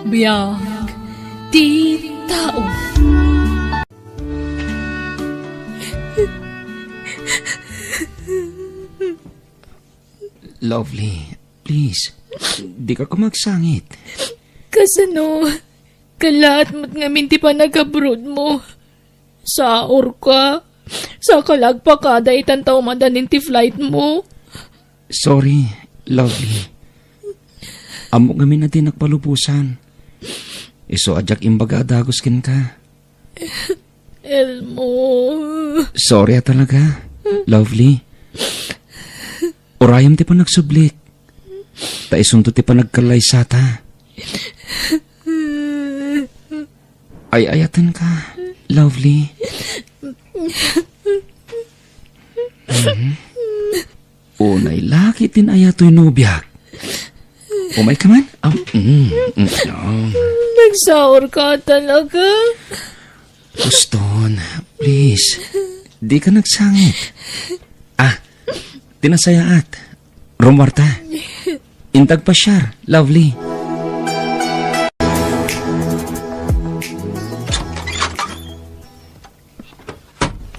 Biyag di tao. Lovely, please. Di ka kumagsangit. Kasano, kalat mo't nga minti pa nag-abroad mo. Saor ka. Sa kalagpakada itantaw madanin ti flight mo. Sorry, lovely. Amo kami na din nagpalupusan. Iso adyak imbaga adagos kin ka. Elmo. Sorry talaga, lovely. Orayam ti pa nagsublik. Taisunto ti pa nagkalay sata. Ay ayatan ka, lovely. Unay laki tin ayato'y nobyak. Umay ka man? Nagsaor ka talaga. Guston, please. Di ka nagsangit. Tinasayaat. Rumarta. Intag pa siya, lovely.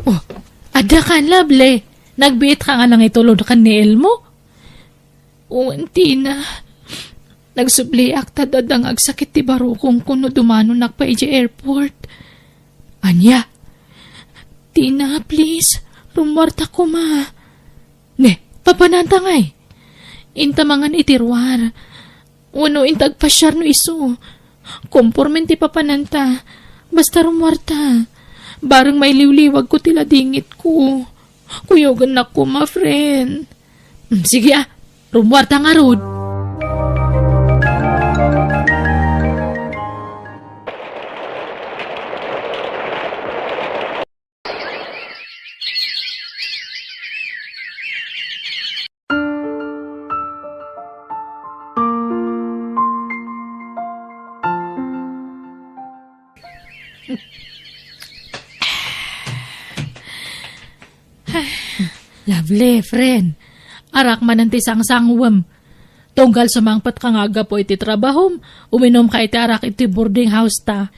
Oh, ada ka, lovely. Nagbiit ka nga lang itulod ka ni Elmo. Uwanti na. Nagsubliak tadadang agsakit ti barukong kuno dumano nakpa iji airport. Anya, Tina, please, rumarta ko ma. Ne, papananta ngay. Intamangan itirwar. Uno intag pasyar no iso. Kompormen ti papananta. Basta rumarta. Barang may liwliwag ko tila dingit ko. Kuyogan na ko, ma friend. Sige rumarta nga rod. Lovely, friend. Arak man ang tisang-sangwam. Tunggal sumangpat ka nga po iti trabahom, uminom ka iti arak iti boarding house ta.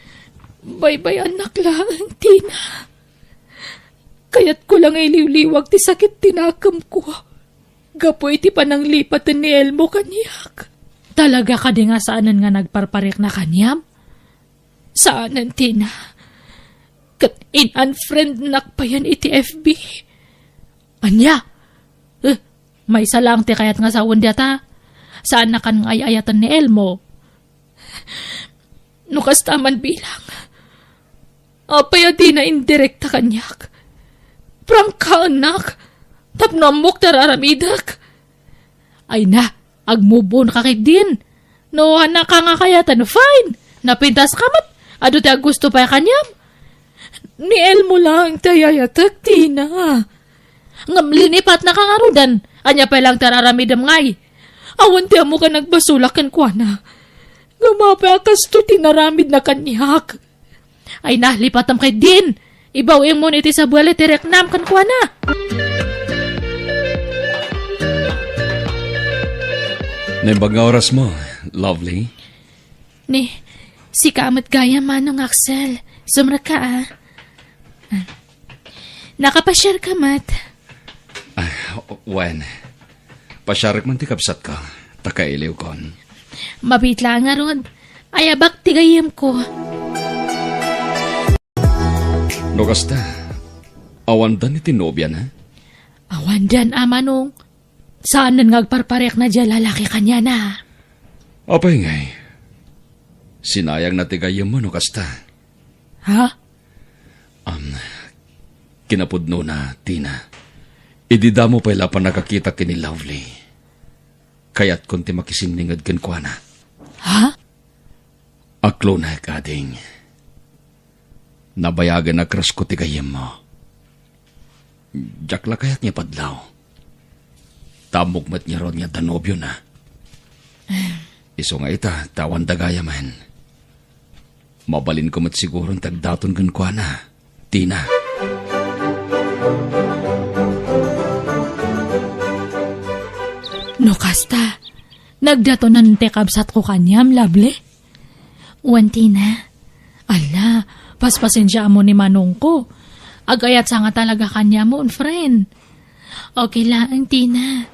Bye-bye anak lang, Tina. Kaya't ko lang iliwliwag ti sakit tinakam ko. Gapo iti pananglipat ni Elmo kanyak. Talaga ka di nga saanan nga nagparparik na kanyam? Saanan, Tina? Kat in-unfriend nakpayan iti FB. Anya? May salang ti kayat nga sa ta. Saan na kan ay ayatan ni Elmo? Nukas taman bilang. Apay di na indirekta kanyak. Prangka anak. Tapnamok tararamidak. Ay na, agmubon ka kay din. No, anak ka nga kayatan, fine. Napintas kamat. Ado ti gusto pa kanyam. Ni Elmo lang tayayatak, Tina. Ngamlinipat na kangarudan. Anya pa lang tararamidam ngay. Awan ti mo ka nagbasulakan kwa na. Gamapa akas to tinaramid na kanyak. Ay na, lipatam kay din. Ibawin mo niti sa buwala tireknam kan kwa na. Naibag oras mo, lovely. Ni, si kamat gaya manong Axel. Sumra ka Nakapasyar ka, Mat. When? Pasyarik man ti kapsat ka. Takailiw kon. Mabitla nga ron. Ayabak tigayam ko. No kasta, awandan iti nobya na? Awandan, amanong. Saan nan ngagparparek na dyan lalaki kanya na? Apay ngay. Sinayang na tigayam mo no kasta. Ha? Kinapudno na, Tina. Idida mo pala pa nakakita kini Lovely. Kaya't kunti makisiningad ken kwa na. Ha? Aklo na kading. Nabayagan na kras ko tigayem mo. Jakla kayat niya padlaw. Tamog mat niya ron niya danobyo na. Iso nga ita, tawan dagaya man. Mabalin ko mat siguro tagdaton ken kwa na, Tina. No kasta, nagdatonan te kabsat ko kanyam, Lovely. Tina. Ala, paspasensya mo ni Manong ko. Agayat sa nga talaga kanya mo, friend. Okay lang, Tina.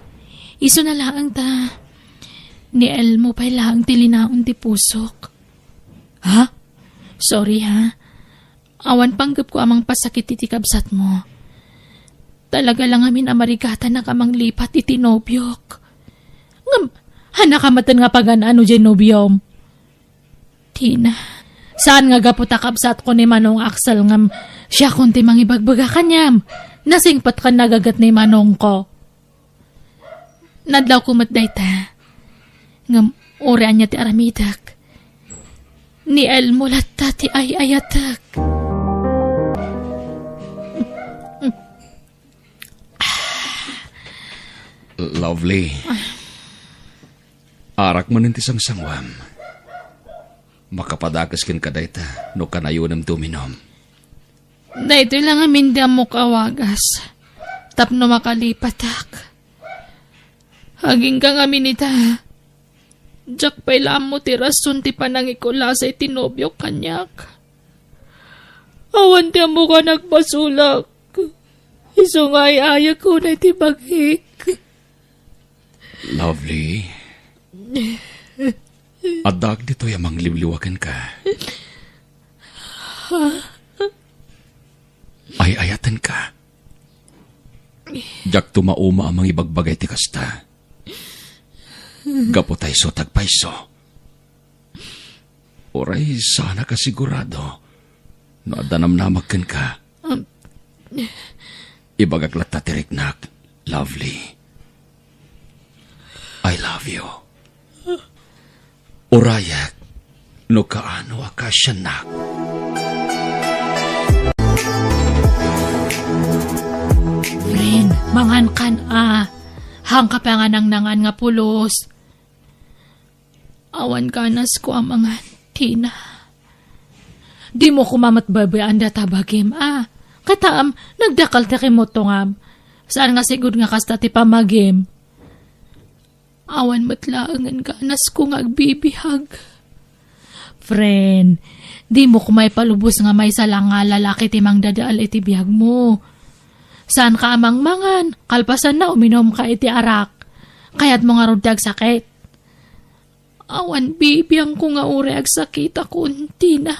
Iso na lang ta. Ni Elmo pa'y lang tilinaon ti pusok. Ha? Sorry ha. Awan panggap ko amang pasakit iti kabsat mo. Talaga lang amin amarigata na kamang lipat iti nobyok. Ngam, hanakamatan nga pagan-ano dyan nobyom. Tina, saan nga gaputa kabsat ko ni Manong Axel ngam siya kunti mangibagbaga kanyam. Nasingpat ka nagagat ni Manong ko. Nadlaw kumatday ta. Ngam, oran niya ti aramidak. Ni Elmo latta ti ay ayatak. Lovely. Arak mo ninti sang sangwam. Makapadakas kin kadayta no kanayunem tuminom. Dahito lang amin di mo kawagas. Tapno makalipatak. Haging kang amin ita. Diyak pa'y mo ti rason ti panangikula sa itinobyok kanyak. Awan ti mo ka nagpasulak. Isungay ayak ko na ti baghik. Lovely. Adag dito yamang liwliwakan ka. Ay ayatan ka. Diyak tumauma amang ibagbagay ti kasta. Gapotay so tagpaiso. Oray sana ka sigurado na danamnamakan ka. Ibagaklat ta tiriknak, Lovely. I love you. Orayak, no kaano akasyanak. Friend, mangan kan hang kapanganang nangan nga pulos. Awan kanas ko ang mga Tina. Di mo kumamat babayaan data bagim Kataam, nagdakal ta kimo tongam. Saan nga sigud nga kasta ti pamagim. Awan matlaangan kanas ko nga agbibihag. Friend, di mo kumay palubos nga may salang nga lalaki timang dadaal iti bihag mo. Saan ka amang mangan, kalpasan na uminom ka iti arak. Kaya't mo nga rudag sakit. Awan bibiyang ko nga uri ag sakit ako, Tina.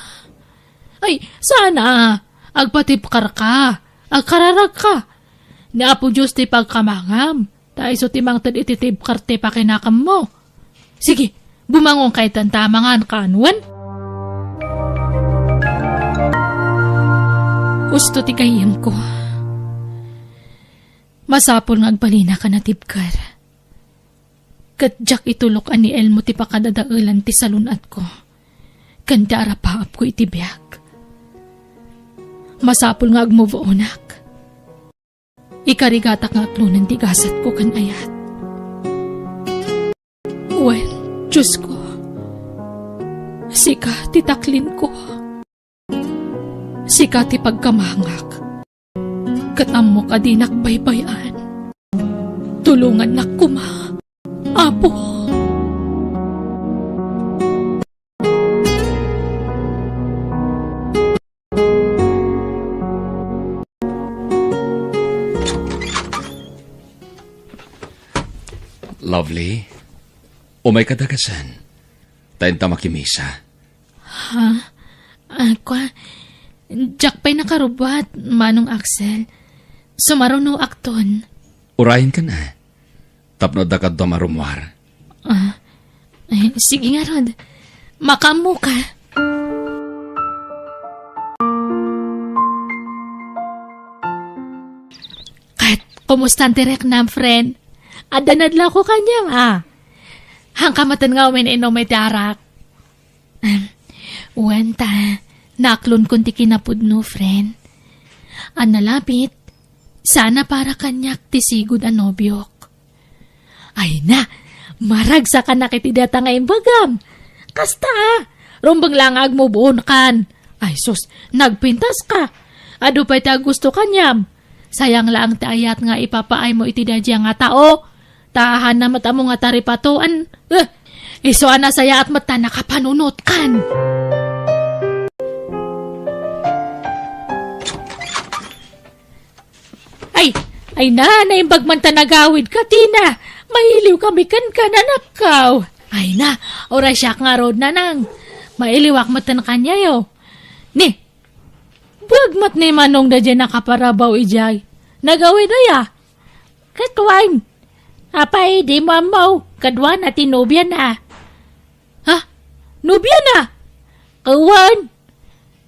Ay, sana, agpatipkar ka, agkararag ka. Ni Apo Diyos ti pagkamangam, tayo so timang tad ititipkar ti pakinakam mo. Sige, bumangon kay tantamangan kanwan. Gusto ti kayem ko. Masapol nga agbalina ka na tipkar. Katjak itulok ani Elmo ti pakadadailan ti salunat ko. Kanda arapaap ko iti biyak. Masapol nga agmove onak. Ikarigatak nga aklunan ti gasat ko kan ayat. Well, Diyos ko. Sika ti taklin ko. Sika ti pagkamangak. Katam mo ka di nakbaybayan. Tulungan na kuma. Apo. Lovely. Umay kadagasan. Tayo ta makimisa. Ha? Jack pa'y nakarubat, Manong Axel. Sumaruno akton. Urahin ka na. Tapno da ka marumwar. Sige nga, Rod. Makamu ka. Kahit kumusta tirek na, friend? Adanadla ko kanya, Hangkamatan nga umin may tarak. Wenta, naklon kunti kinapudno, friend. Nalapit, sana para kanyak tisigod anobyok. Ay na, maragsa ka na kitidata nga imbagam. Kasta, rumbang langag mo buon kan. Ay sus, nagpintas ka. Ado pa'y ta gusto kanyam. Sayang lang taayat nga ipapaay mo itidadya nga tao. Tahan na mata mo nga taripatuan. Iso ana saya at mata nakapanunot kan. Ay na, naimbag man tanagawid ka, Tina. Mailiw kami kan nanakaw. Ay na, oras siya nga road na nang. Mailiwak matan kanya yo. Ni, bagmat ni manong da dyan nakaparabaw ijay. Nagawid na ya. Katwang. Apay, di mo amaw. Kadwa na tinubya na. Ha? Nubya na? Kawan.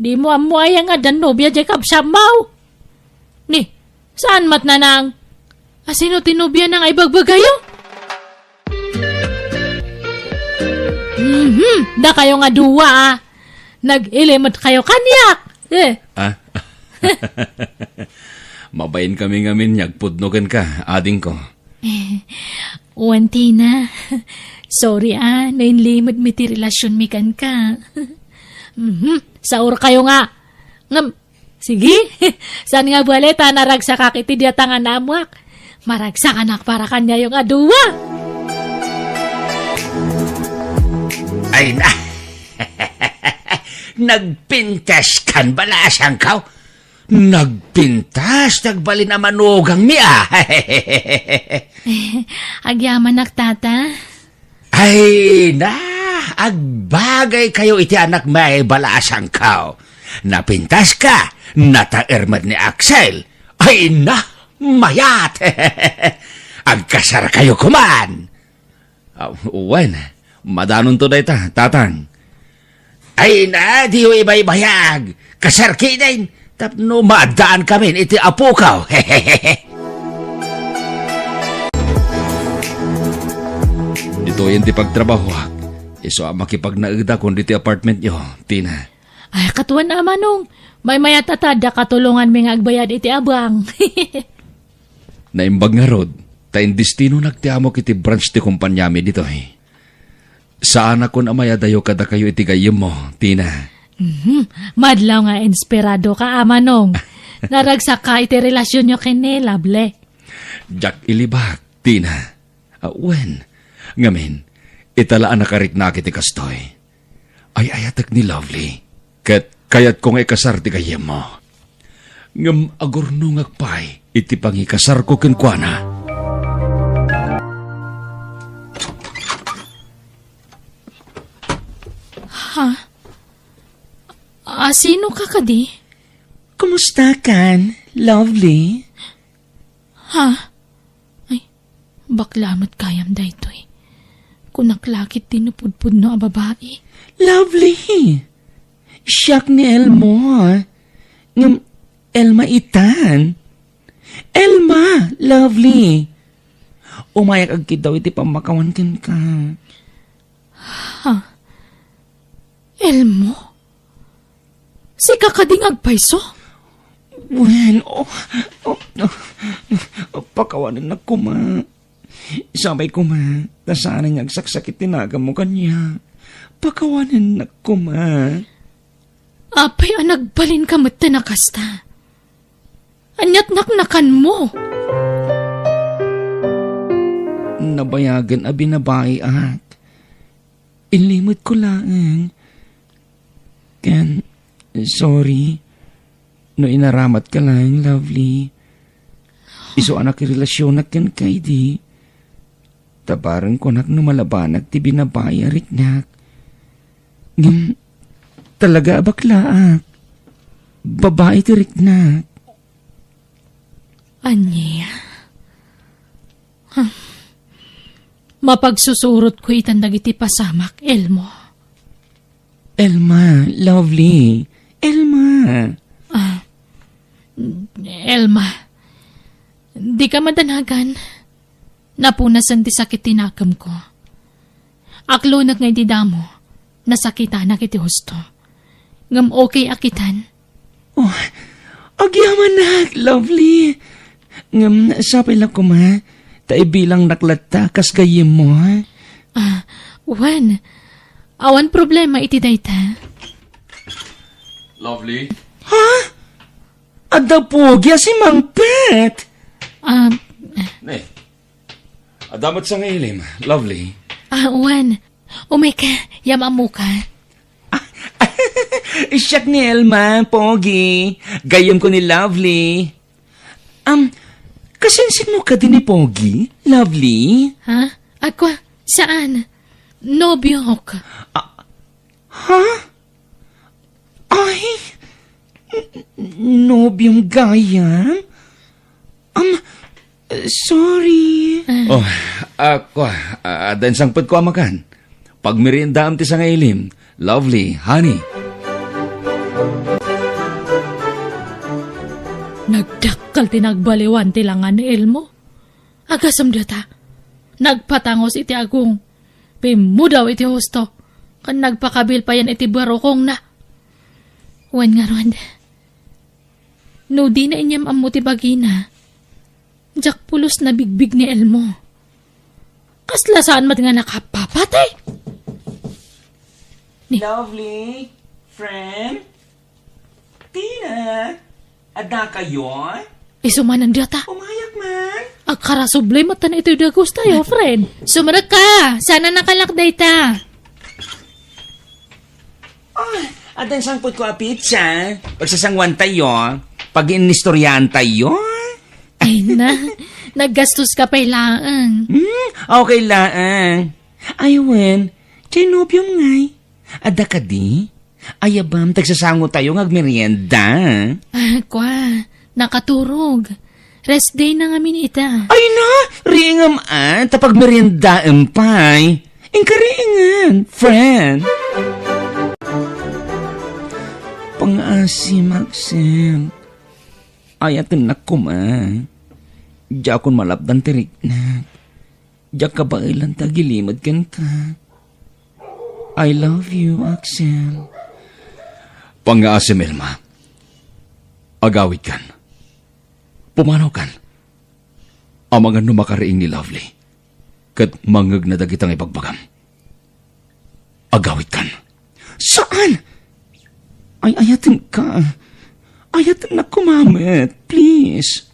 Di mo amoy nga dan nubya dyan kapsamaw. Ni, saan mat na nang? Asino tinubya nang ay bagbagayo? Da kayo nga duwa ah. Nag-ilimot kayo kanyak. Mabayin kami ngamin, nyagpudnogan ka, ading ko. Tina. Sorry nainlimot mi ti relasyon mi kan ka. Saur kayo nga. Sige, saan nga baleta naragsak akiti diatangan namuak. Maragsak anak para kanya yung aduwa. Ay na! Nagpintas kan balasang kaw? Nagpintas, nagbali na manugang niya. Agyaman naktata. Ay na! Agbagay kayo iti anak may balasang kaw. Napintas ka, nataermad ni Axel. Ay na! Mayat! Agkasar kayo kuman. Uwan, madanon to dayta, tatang. Ay na, di yung ibay-bayag. Kasar kinain, tapno maadaan kami iti apukaw. Ito yung ti pagtrabaho. Iso makipagnaigda kung dito apartment nyo, Tina. Ay, katuan na manong. May mayatatada katulungan mi nga agbayad iti abang. Naimbag nga rod, tayo destino nagtiamok iti branch ti kumpanyami dito eh. Saan ako na mayadayo kada kayo iti gayem mo, Tina? Madlaw nga inspirado ka, manong. Naragsak ka iti relasyon nyo kini, Lable. Jack ilibak, Tina. Wen, ngamin, italaan na karik na kiti kastoy. Ay ayatak ni Lovely. Kayat kong ikasar ti gayem mo. Ngam agurno ngagpay, iti pangikasar ko kinkwana. Ha? Sino ka kadi? Kumusta kan, Lovely? Ha? Ay, baklamat kayam daytoy. Kunaklakit tinupudpud no a babae. Lovely. Siyak ni Elmo. Ngam Elma itan. Elma, Lovely. Umayak agkid daw iti pamakawan ken ka. Elmo? Si kakading agpayso? Wen, pakawanan na kuma. Sabay kuma, nasaan nga agsaksakit tinagam mo kanya. Pakawanan na kuma. Apay nagbalin ka mata na kasta. Anyat naknakan mo. Nabayagan a binabae at ilimot ko lang. Ken, sorry. No inaramat ka lang, Lovely. Iso anak relasyon na ken kay di. Tabarang ko nak numalabanag ti binabae arit nak. Ngam, talaga bakla. Babae ti rit nak. Anya. Mapagsusurot ko itandag iti pasamak, Elmo. Elma, Lovely. Elma. Elma, di ka madanagan. Napunasan ti sakit tinakam ko. Aklo na nga iti damo, nasakita na kiti husto. Ngam okay akitan. Oh, agyaman na, Lovely. Ngam, sapay lang ko ma. Tay bilang naklata kas gayem mo, ha? Wan. Awan problema iti dayta. Lovely? Ha? Ada pugya si Mang Pet. Ne, adamat sa ngayon, Lovely. Wan. Umay ka, yamamu ka. Siyak ni Elma, Pogi. Gayam ko ni Lovely. Kasensin mo ka din ni Pogi, Lovely? Ha? Ako, saan? Nobyo ka. Ha? Ay, nobyong gayam? Sorry. Oh, ako, dan sangpad ko amakan. Pag merienda am ti sa ngailim, Lovely, honey. Nagdakkel ti nagbaliwan ti langan ni Elmo. Agasam data. Nagpatangos iti agong. Pimudaw iti husto. Kan nagpakabil pa yan iti barokong na. Wan nga ron. No di na inyam amu ti bagina. Jak pulos na bigbig ni Elmo. Kasla saan mat nga nakapapatay? Lovely, friend, Tina, ada kayo? Isumanan data. Umayak man. Agkarasublay mata na ito yung dagos tayo, friend. Sumarag ka. Sana nakalakday ta. Adan sangpot ko a pizza. Pagsasangwan tayo. Pag inistoryahan tayo. Ay na, naggastos ka pa ilaan. Okay lang. Aywan, Genobium ngay. Ada ka di? Ayabam, tagsasango tayo ngagmerienda. Kwa, nakaturog. Rest day na nga minita. Ay na, ringam tapag merienda empay. Ingkaringan, friend. Pang-asim, Axel. Ayatan na kuma. Diya akong malapdan tirik na. Diya ka ba ilan tagilimad kan ka? I love you, Axel. Pang-aasim, Elma. Agawid kan. Pumanaw kan. Ang mga numakariing ni Lovely. Kat mangag na dagitang ipagbagam. Agawid kan. Saan? Ay, ayatin ka. Ayatin na kumamit, please.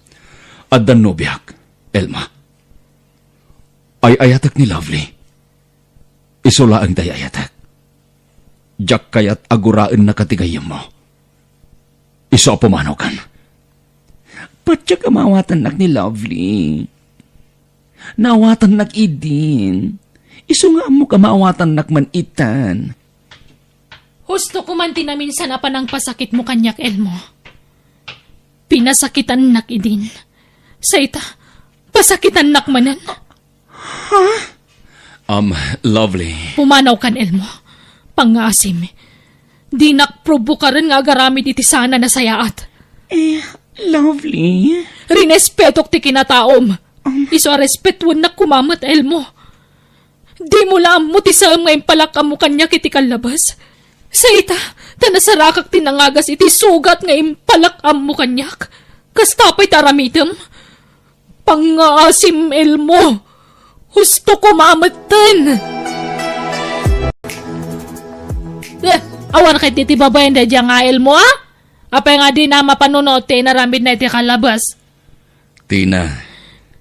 Adan no biyak, Elma. Ay ayatak ni Lovely. Isula ang day ayatak. Diyak kayat aguraan na katigayam mo. Iso pumanaw kan. Patya kamawatan nak ni Lovely. Nawatan nak idin. Iso nga mo kamawatan nak man itan. Husto ko man tinaminsan na pa ng pasakit mo kanyak, Elmo. Pinasakitan nak idin. Sa ita, pasakitan nak manan. Lovely. Pumanaw kan, Elmo. Pangasim. Di nakprobo ka rin nga agaramid iti sana na sayaat. Lovely. Rinespetok ti kinataom. Iso a respetuan na kumamat, Elmo. Di mo lang mo ti saam ngayon palakam mo kanya kiti kalabas. Sa ita, tanasarakak tinangagas iti sugat ngayon palakam mo kanyak. Kastapay taramitem. Pangasim, Elmo. Husto kumamatan. Awan kay titi babayan da dyan nga, Elmo, ha? Apay nga di na mapanunote naramid na iti kalabas. Tina.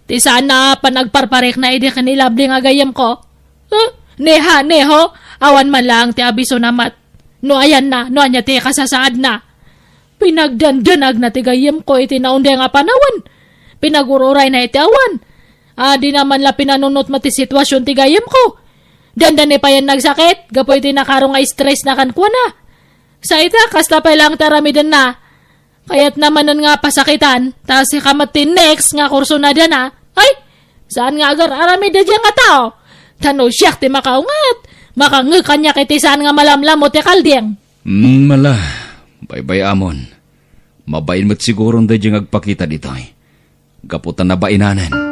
Ti sana pa nagparparek na iti kanilabli nga gayam ko. Neha, neho, awan man lang ti abiso namat. No ayan na, no anya ti kasasaad na. Pinagdandanag na ti gayam ko iti naunday nga panawan. Pinagururay na iti awan. Di naman la pinanunot mo ti sitwasyon ti gayam ko. Dandan pa yan nagsakit, gapoy ti nakarong ay stress na kankwa na. Sa ita, kasta pa lang taramidan na. Kaya't namanan nga pasakitan, tas si kamatin next nga kurso na dyan na. Ay, saan nga agar aramida dyan nga tao? Tano siyak ti makaungat. Makangag kanya kiti saan nga malamlam mo ti kaldiang. Mala, bye-bye amon. Mabain mo't sigurong da dyan agpakita dito eh. Gaputan na ba inanan?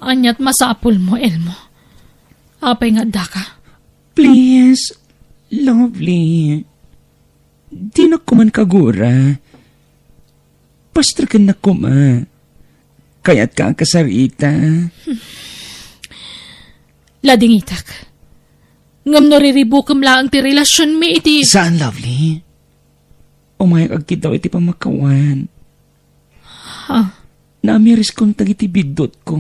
Anyat masapul mo, Elmo. Apay nga daka. Please, Lovely. Di na kuman kagura. Pastor ka na kuma. Kaya't ka kasarita. Lading itak. Ngam no riribukam lang ti relasyon mi iti... Saan, Lovely? Umayag agkitaw iti pamakawan. Naamiris kong tagiti bidot ko.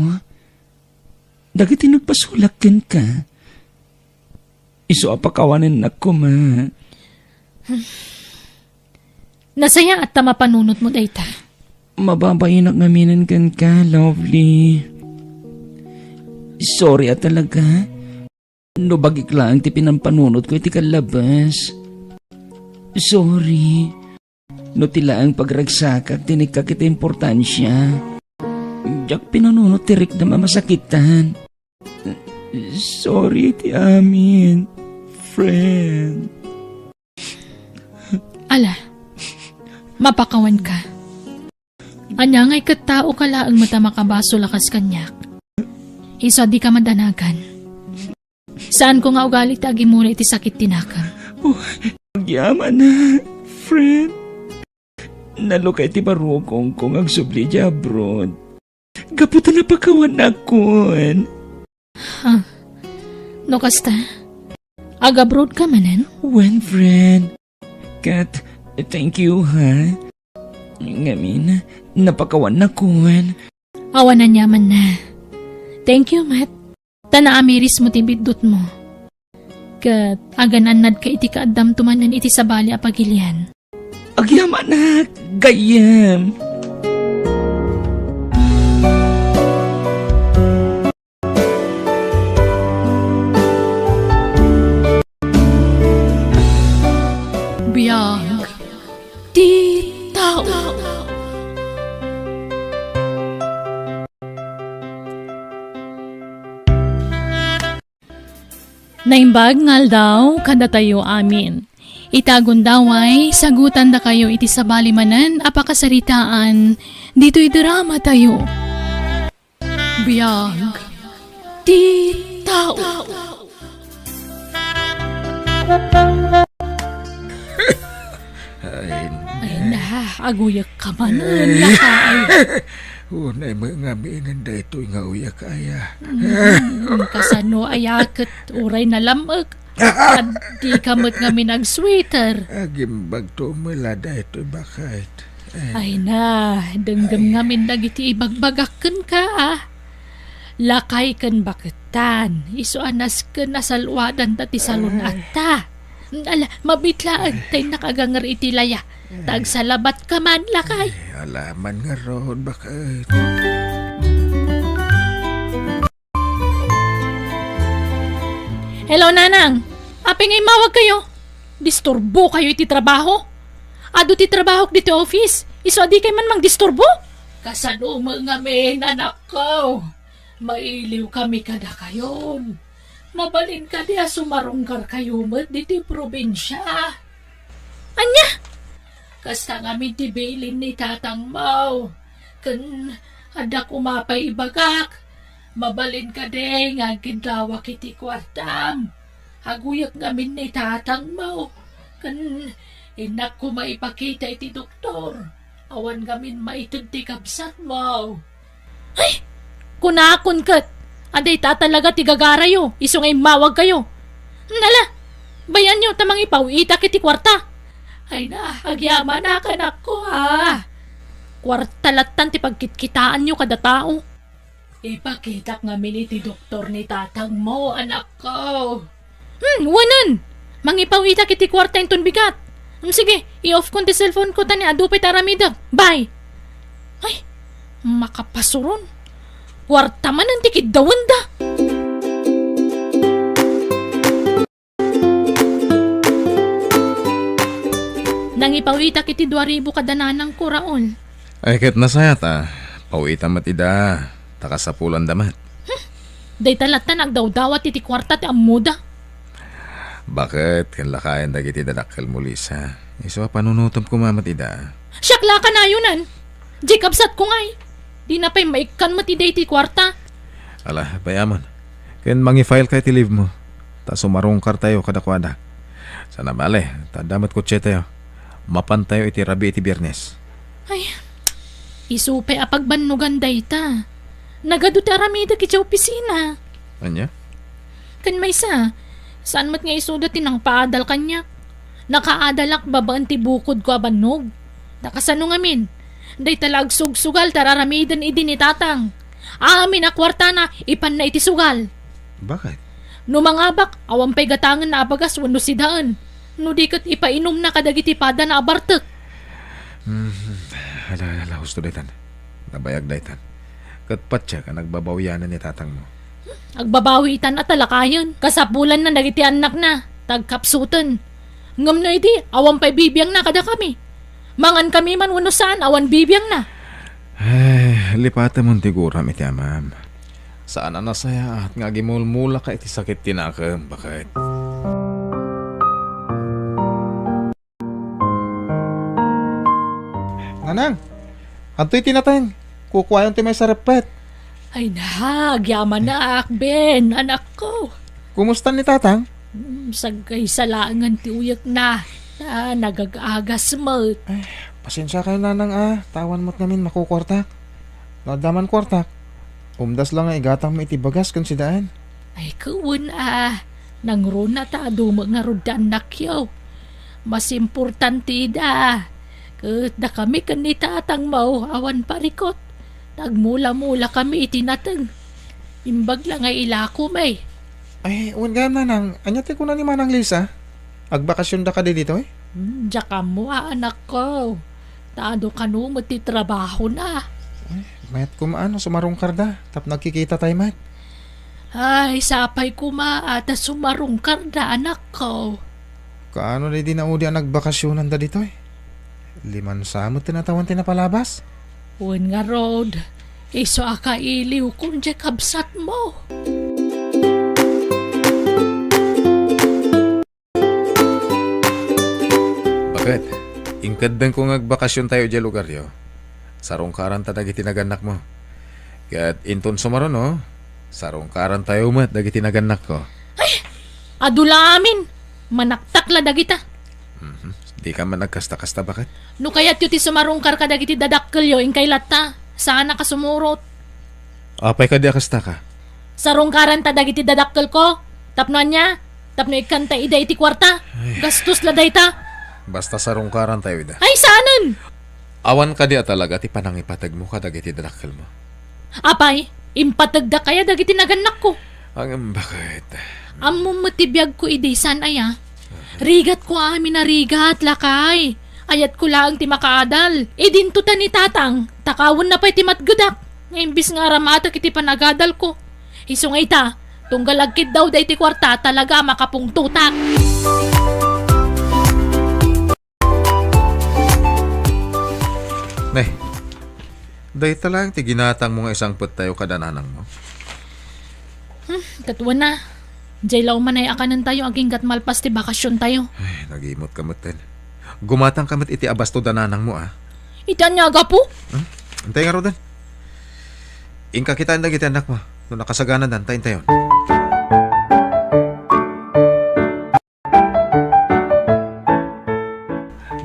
Dagiti nagpasulakin ka. Iso apakawanin na ko, ma. Nasaya at tamapanunot mo, dayta. Mababayin ang ngaminan kan ka, lovely. Sorry at talaga. No bagik lang ti pinampanunot ko iti kalabas. Sorry. No tila ang pagragsakak tinikka kita importansya. Diyak pinanunot tirik na mamasakitan. Sorry ti amin, friend. Ala, mapakawan ka. Anya nga'y katao ka laang mata makabaso lakas kanyak. Iso di ka madanagan. Saan ko nga ugali tagi muna iti sakit tinakam? Yaman na, friend. Nalukay ti barukong kong ang subli di abroad. Gaputa na pagkawan na kun. No kasta? Agabroad ka manen? When, friend? Kat, thank you, ha? Ngamin, napakawan na kun. Awanan yaman na. Thank you, Matt. Tanaamiris mo tibidot mo. Kat agananad ka iti kaadam tumanan iti sabali apagilian. Agyaman na, gayam. Biyag. Di tao. Naimbag ngal daw kada tayo amin. Itagon daway, sagutan da kayo iti sabali manan apakasaritaan, dito'y drama tayo. Biyag. Di tao. Ay na, aguyak ka manan, lakay. Unay mga mingan da ito'y nga uyak aya. Kasano ayaket uray na lamag. At di kamot nga minag-sweater. Agimbag to mula da ito'y bakit. Ay na, denggam nga dagiti ibagbagakken ka ah. Lakay ken baketan, iso anas ken nasalwadan dati salon atta. Ala, mabitlaan tay nakagangar iti laya. Tagsalabat ka man, lakay. Alaman nga ron bakit. Hello, Nanang. Aping ay mawag kayo. Disturbo kayo iti trabaho. Ado ti trabaho dito office. Iso di kay man mang disturbo. Kasano mga men, anak ko. Mailiw kami kada kayon. Mabalin ka diya sumarunggar kayo mo diti probinsya. Anya? Kasta kami tibilin ni tatang mau. Kan ada kumapay ibagak. Mabalin ka de nga ginlawa kiti kwartam. Haguyak ngamin ni tatang mau. Kan inak ko maipakita iti doktor. Awan gamin maitid ti kapsat mo. Ay! Kunakon kat. Aday tatalaga ti gagarayo. Iso ngay mawag kayo. Nala! Bayan nyo tamang ipawita kiti kwarta. Ay na, agyaman na kanak ko ha. Kwarta latan ti pagkitkitaan nyo kada tao. Ipakita ngamin iti doktor ni tatang mo, anak ko. Wanan! Mangipawita kiti kwarta yung bigat. Sige, i-off ko ti cellphone ko tani adupay taramida. Bye! Ay, makapasuron. Kwarta man ang tikid dawan da. Nangipawita kiti 2,000 kadananang kuraon. Ay ket nasayat Pawita matida. Takasapulan damat. Day talatan agdaw-dawat iti kwarta ti amuda. Bakit? Kan lakayan dagiti dadakkel muli sa. Iso panunutom ko mamatida. Syakla ka na yunan. Jacob sat ko ngay. Di na pa'y maikan matiday ti kwarta. Ala, bayaman. Ken mangi-file kay ti leave mo. Ta sumarungkar tayo kadakwada. Sana bale, tadamat ko tayo. Mapan tayo iti rabi iti Biyernes. Ay, isupe apagbannugan day ta. Nagado ti aramida kiti opisina. Anya? Kan may saan mat nga isuda tinang paadal kanya. Nakaadalak babaan ti bukod ko abannog. Nakasano ngamin. Day talag sugsugal tararamidan idi ni tatang. Amin na kwarta na ipan na iti sugal. Bakit? No mangabak, awan pa'y gatangan na abagas wano sidaan. No di kat ipainom na kadagiti pada na abartek. Hala, husto daytan. Nabayag daytan. Katpat siya ka nagbabawyanan ni tatang mo. Agbabawitan na talakayon. Kasapulan na nagiti anak na. Tagkapsutan. Ngam na iti, awan pa'y bibiyang na kada kami. Mangan kami man wano saan, awan bibiyang na. Ay, lipata mong tiguram iti amam. Saan na nasaya at nga gimulmula ka iti sakit tinakam. Bakit? Nanang, anto'y tinatang. Kukuhayon ti may sarapet. Ay na, yaman na Ben, anak ko. Kumusta ni tatang? Sagay salangan ti uyak na nagagagas mo. Pasensya kayo nanang tawan mo't namin makukwartak. Nadaman kwartak. Umdas lang nga igatang mo iti bagas kung sidaan. Ay kuwan nang na ta dumag nga rodan nakyaw. Mas importante da. Kat da kami kanita atang mau awan parikot. Nagmula-mula kami itinatang. Imbag lang ay ilako may. Ay, uwan gayam nanang. Anyate ko na ni Manang Lisa. Agbakasyon da ka di dito eh. Diyaka mo anak ko. Taado ka no matitrabaho na. Mayat kumaano, sumarong karda. Tap nagkikita tayo mat. Ay, sapay kumaata sumarong karda anak ko. Kaano na di naudi ang nagbakasyonan da dito eh. 5 samot tinatawan tinapalabas. Uwan nga road. Iso akailiw kung di kabsat mo. Bakit? Ingkad din kung nagbakasyon tayo di lugar yo. Sarongkaran ta dagiti naganak mo. Kaya't inton sumaron no. Sarongkaran tayo mat dagiti naganak ko. Adula amin. Manaktakla dagita. Di ka man nagkasta-kasta bakit? No kaya't yu ti sumarungkar ka dagiti dadakkel yo ingkaylat ta. Sana ka sumurot. Apay ka di akasta ka. Sarungkaran ta dagiti dadakkel ko. Tapno niya. Tapno ikanta ida iti kwarta. Gastos la dayta. Basta sarongkaran tayo ida. Ay sanan. Awan ka di talaga ti panangipatag mo ka dagiti dadakkel mo. Apay, impatagda kaya dagiti naganak ko. Ang bakit? Ammo matibiyag ko idisan aya. Rigat ko amin na rigat, lakay. Ayat ko lang ti makaadal. Dinto ta ni tatang, takawon na pa'y ti matgadak. Imbis nga ramata kiti panagadal ko. Isungay ta, tunggal agkid daw day ti kwarta talaga makapungtutak. Nay, day talang ti ginatang mo nga isang put tayo kadananang mo. Katwa na. Jay law man ay akanan tayo aging malpas ti bakasyon tayo. Ay, nag-imot kamot din. Gumatang kamot iti abasto dananang mo Itan niya po. Antay nga ro din. Ingka kita ang dagiti anak mo. Nung nakasaganan dan, tayin tayo.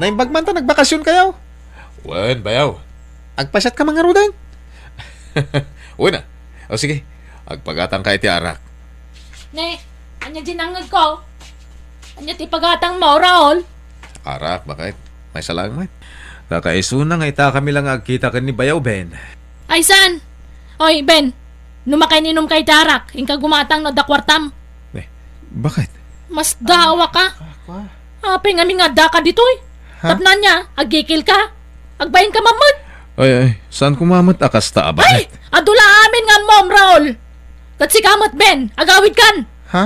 Naimbagman ta, nagbakasyon kayo. Wen, bayaw. Agpasyat ka mga rudan. Uy na. O sige, agpagatang ka iti arak. Ne, anya dinangag ko. Anya ti pagatang mo, Raul. Arak, bakit? May salang man. Kakaisuna nga ita kami lang agkita ka ni Bayaw, Ben. Ay, san? Oy, Ben. Numakay ninom kay Tarak. Ingka gumatang no dakwartam. Bakit? Mas dawa ka. Apay nga nga da ka ditoy. Tapnan niya, agikil ka. Agbayin ka mamad. Ay, saan kumamat akasta, Ay, bakit? adula amin nga mom, Raul. Kat si kamot, Ben. Agawid kan. Ha?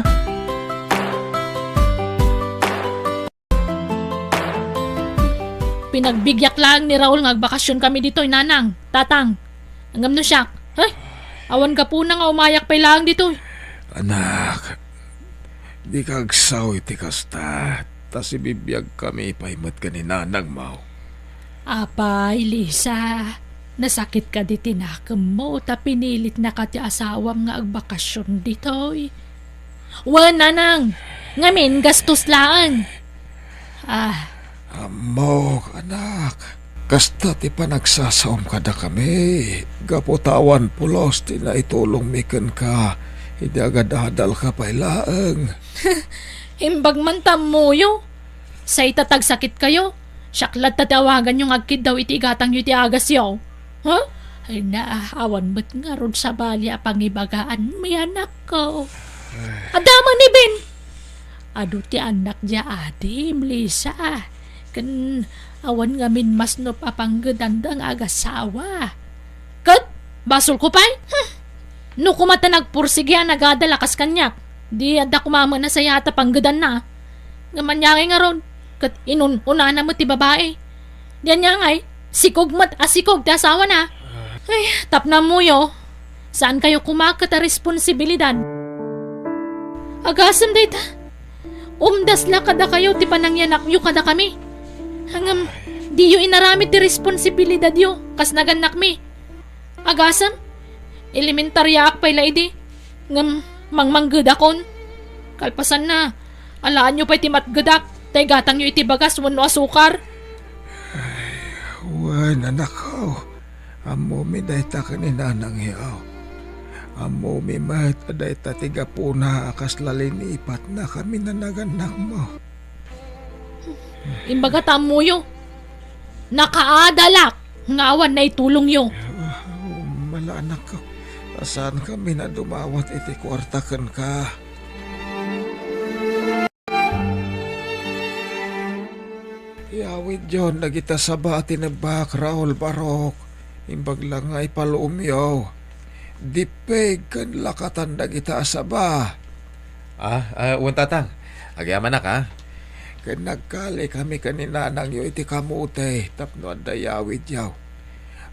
Pinagbigyak lang ni Raul nga agbakasyon kami ditoy, nanang, tatang. Hanggang no siya. Ay, awan ka po na nga umayak pa lang ditoy. Anak, di ka agsaw iti kasta. Tas ibibiyag kami paimat ka ni nanang mo. Apay, Lisa. Nasakit ka di tinakam mo. Ta pinilit na ka ti asawam nga agbakasyon ditoy. Wan, nanang. Ngamin, gastos lang. Amo, anak. Kasta ti panagsasaom kada kami. Gaputawan pulos ti na itulong mikan ka. Hindi agad adal ka pailaang. Himbag man tamuyo. Sa itatag sakit kayo. Syaklat tatawagan yung agkid daw iti igatang yu ti agas yaw. Ha? Ay naahawan ba't nga ron sa balya pangibagaan may anak ko. Adama ni Ben. Ado ti anak dia adim, Lisa. Kan awan nga min mas no papanggedandang agasawa. Kat, basol ko pa'y? No kumata nagpursige nagadalakas kanyak. Di ada kumama na sa yata panggedan na. Nga manyangay nga ron. Kat inun-una na mo ti babae. Diyan niya ngay, sikog mat asikog ti asawa na. Ay, tap na mo yo. Saan kayo kumakat a responsibilidad? Agasam data. Umdas la kada kayo ti panangyanak yu kada kami. Hangam, di yu inaramit ti responsibilidad yu. Kas naganak mi. Agasam, elementarya ak pa'y laidi. Ngam, mangmanggad akon. Kalpasan na, alaan nyo pa'y ti matgadak. Tay gatang yu iti bagas wano asukar. Wan, anak ko. Amo mi dayta kaninanang yaw. Amo mi mat dayta tiga puna akas lalinipat na kami na naganak mo. Imbaga tamo yu. Nakaadalak. Ngawan na itulong yu. Mala anak ko. Saan kami na dumawat iti kwartakan ka? Yawid John, nagita sa bati na bak, Raul Barok. Imbag lang ay palumyaw. Dipeg kan lakatan nagita sa ba. Tatang. Agyaman na ka. Kan nagkali kami kanina nang yu iti kamutay. Tapno ang dayawid yaw.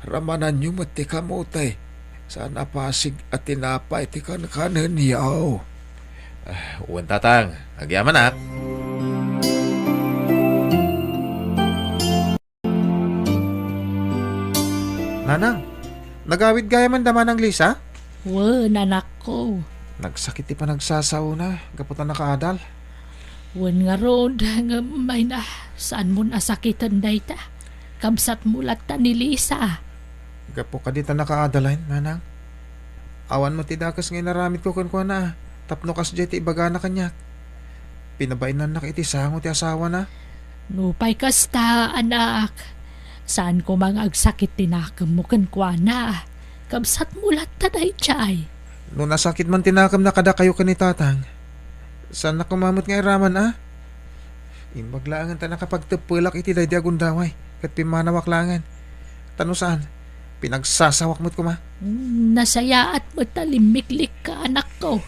Ramanan yu mati kamutay. Sana pasig at tinapay iti kankanan yaw. Tatang. Agyaman na. Nanang, nagawid gaya man daman ng Lisa? Wan, anak ko. Nagsakit ti pa nagsasaw na, gaputan nakaadal. Wan nga ron, nga may na, saan mo nasakitan dayta? Kamsat mulat ta ni Lisa. Gapo ka dita nakaadalain, nanang. Awan mo ti dakas ngay naramit ko kun na, tapno kas jay ti ibaga na kanya. Pinabainan na iti sango ti asawa na. Nupay kasta, anak. Saan ko mga agsakit tinakam mo kan kwa na? Kamsat mulat ta daytay. No nasakit man tinakam na kada kayo ka ni tatang. Saan na kumamot nga iraman Imbaglaangan ta nakapagtapulak iti day di agundaway. Kat pimanawak langan. Tano saan? Pinagsasawak mo't kuma. Nasaya at matalimiklik ka anak ko.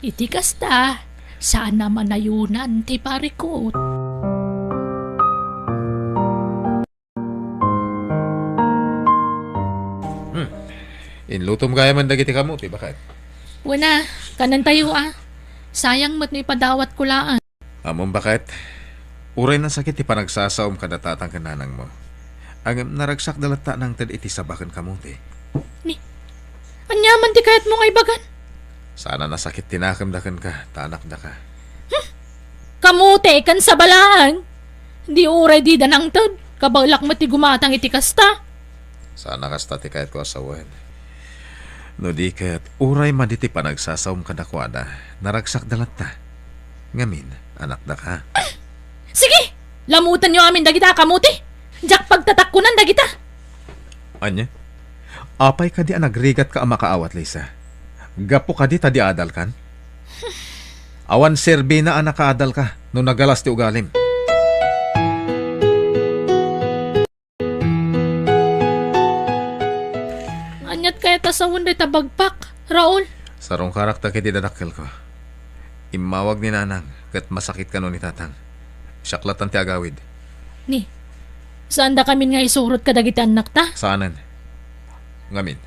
Iti kasta, saan naman ayunan ti parikot. Inlutom kaya man dagiti kamuti, bakit? Wana, kanan tayo Sayang mo't may padawat kulaan. Amon bakit? Uray na sakit ti panagsasaom kada tatang kananang mo. Ang naragsak dalata ng tad iti sabakan kamuti. Anyaman ti kayat mo ngay bagan. Sana nasakit tinakamdakan ka, tanak da ka. Kamute kan sa balaan. Di uray di danang tad. Kabalak mo ti gumatang iti kasta. Sana kasta ti kahit ko asawan. No di kaya't uray man iti panagsasaom kadakwada, naragsak dalata. Ngamin, anak da ka. Sige, lamutan nyo amin dagita kamuti. Diyak pagtatakkunan dagita. Anya? Apay ka di anagrigat ka ang makaawat, Lisa. Gapo ka di tadi adal kan? Awan serbi na anak kaadal ka no nagalas ti ugalim. Anyat kaya tasawon day tabagpak, Raul. Sarong karakta kiti dadakkel ko. Imawag ni nanang kat masakit ka no ni tatang. Syaklatan ti agawid. Ni, saan da kami nga isurot ka dagiti anak ta? Saanan? Ngamin.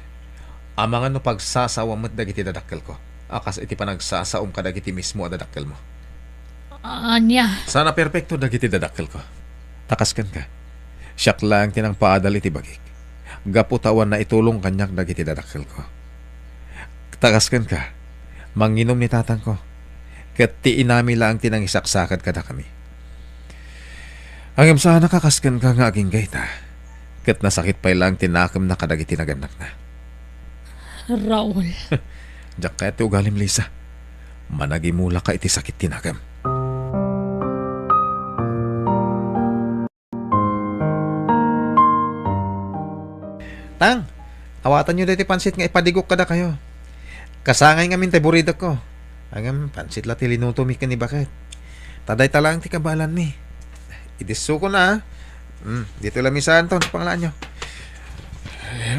Amangan no pagsasawa mo't dagiti dadakkel ko. Akas iti panagsasaom ka dagiti mismo a dadakkel mo. Anya, Sana perpekto dagiti dadakkel ko. Takaskan ka. Siyak lang tinang paadal iti bagik. Gaputawan na itulong kanyak dagiti dadakkel ko. Takaskan ka. Manginom ni tatang ko. Kat ti inami lang tinang isaksakad kada kami. Hanggang sana kakaskan ka nga aging gayta. Kat nasakit pa lang tinakam na kadagiti naganak na. Raul. Diyak kaya ti ugalim, Lisa. Managimula ka iti sakit tinakam. Tang, awatan nyo dito pansit nga ipadigok kada kayo. Kasangay nga mintay burida ko. Ang pansit la tilinuto mi ka ni bakit. Taday talang ti kabalan mi. Idiso ko na. Dito lang mi sa Anton, pangalaan nyo.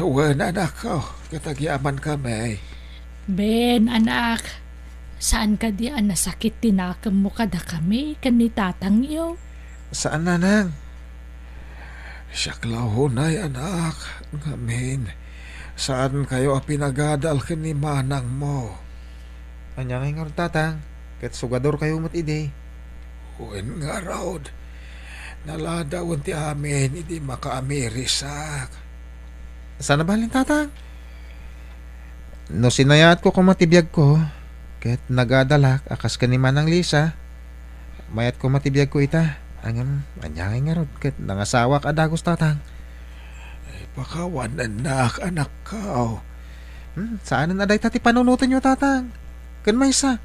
Wen, anak ko. Katagyaman kami. Ben, anak, saan ka di nasakit tinakam mo kada kami kanni tatang iyo? Saan nanang? Siyaklaw hunay, anak. Ngamin. Saan kayo pinagadal ka ni manang mo? Anya nga nga tatang. Kat sugador kayo mat ide. Wen nga raod. Naladawan ti amin, hindi makaamirisak. Sana balin tatang? No sinayat ko kumatibiyag ko. Kat nagadalak akas ka ni Manang Lisa. Mayat ko matibiyag ko ita. Anya nga rod. Kat nangasawa ka dagos tatang. Pakawan anak ka. Saan na day tati panunutan nyo tatang? Kan may isa.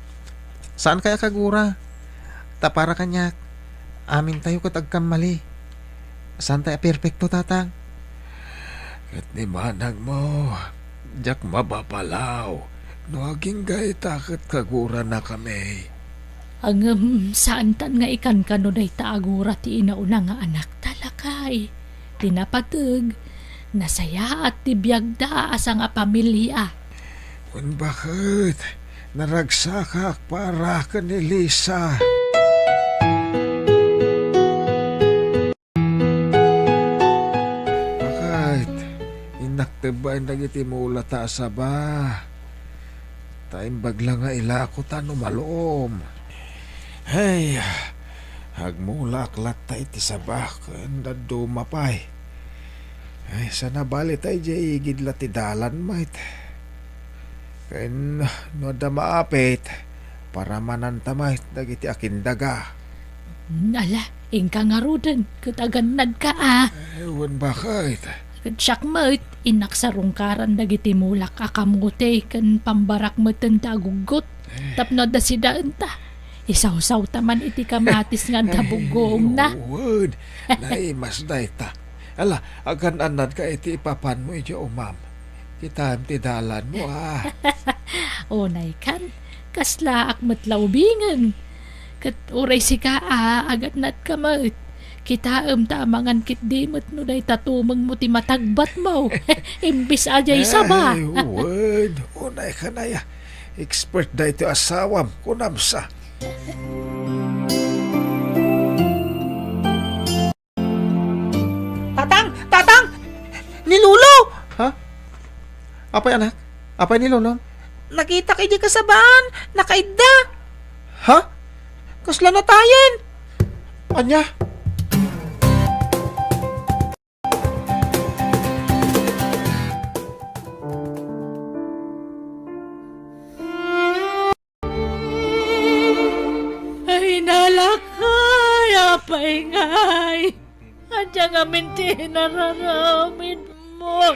Saan kaya kagura? Tapara kanyak. Amin tayo kat agkamali. Saan tayo perfecto tatang? Kat ni manang mo, jak mababalaw. Nuaging gay takot kagura na kami. Ang saan tan nga ikan ka no day taagura ti inauna nga anak talakay. Tinapatag, nasaya at tibiyag da asa nga pamilya. Kung bakit naragsakak para ka ni Lisa. Bakit inaktibay nagitimula ta sa ba? Taim bagla nga ila ako tano malom. Hey, hagmulaklat ta iti sabak kanda dumapay. Ay, sana bali tayo jay igid ti dalan mait. Ken no da maapit para manantamay dagiti akindaga. Ala, ingka nga rodan, kataganad ka Ewan bakit? Siyak mo't inak sa rungkaran dagiti mulak akamote kan pambarak mo tagugot. Tapno da si daan ta. Isaw-saw taman iti kamatis nga nabugong na. Ewan, naimas day ta. Ala, agan anad ka iti ipapan mo iti umam. Kita ti dalan mo Onay kan, kasla akmat laubingan. Kat uray si ka agat nat kamot. Kita tamangan kit dimot no day tatumang mo ti matagbat mo. Imbis ajay saba. Ewan, unay ka na ya. Expert day ito asawam, kunamsa. Tatang! Ni Lolo! Ha? Apay anak? Apay ni Lolo? Nakita kay di kasabaan! Nakaidda! Ha? Kasla na tayen! Anya? Ay nalakay, apay ngay. Adya nga minti nararamid mo.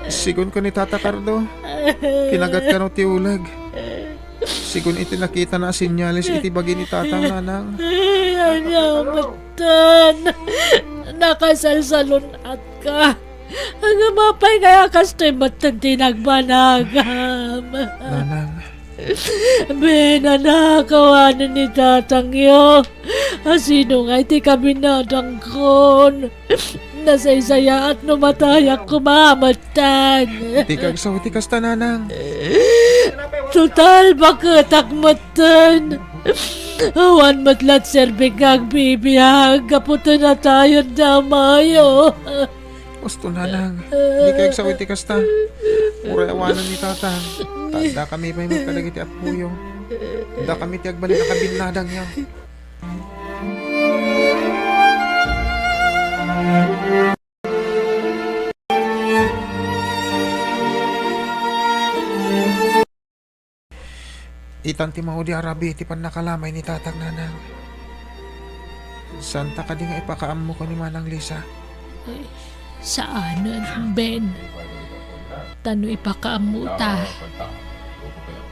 Sigun ko ni Tata Cardo. Kinagat ka no ti ulag. Sigun iti nakita na sinyalis iti bagi ni Tatang nanang. Ay, matan. Nakasalsalon at ka. Ang mapay kaya kasto'y matan tinagbanagam. Nanang. Benanakawanan ni tatang yo. Sino nga iti kami natangkon. Nasaysaya at numatayak kumamatan. Iti kagsaw iti kasta nanang. Total bakit akmatan. Awan matlat serbing kag bibiyag. Kaputo na tayo damayo. Gusto nanang. Iti kagsaw iti kasta. Uray awanan ni Tatang. Tanda kami pa yung magkalag iti apuyo. Tanda kami ti agbali na kabinadang yan. Itan ti Maudi Arabi iti pan nakalamay ni Tatang nanang. Santa ka di nga ipakaam mo ko ni Manang Lisa. Saanan, Ben? Tano ipakaamuta.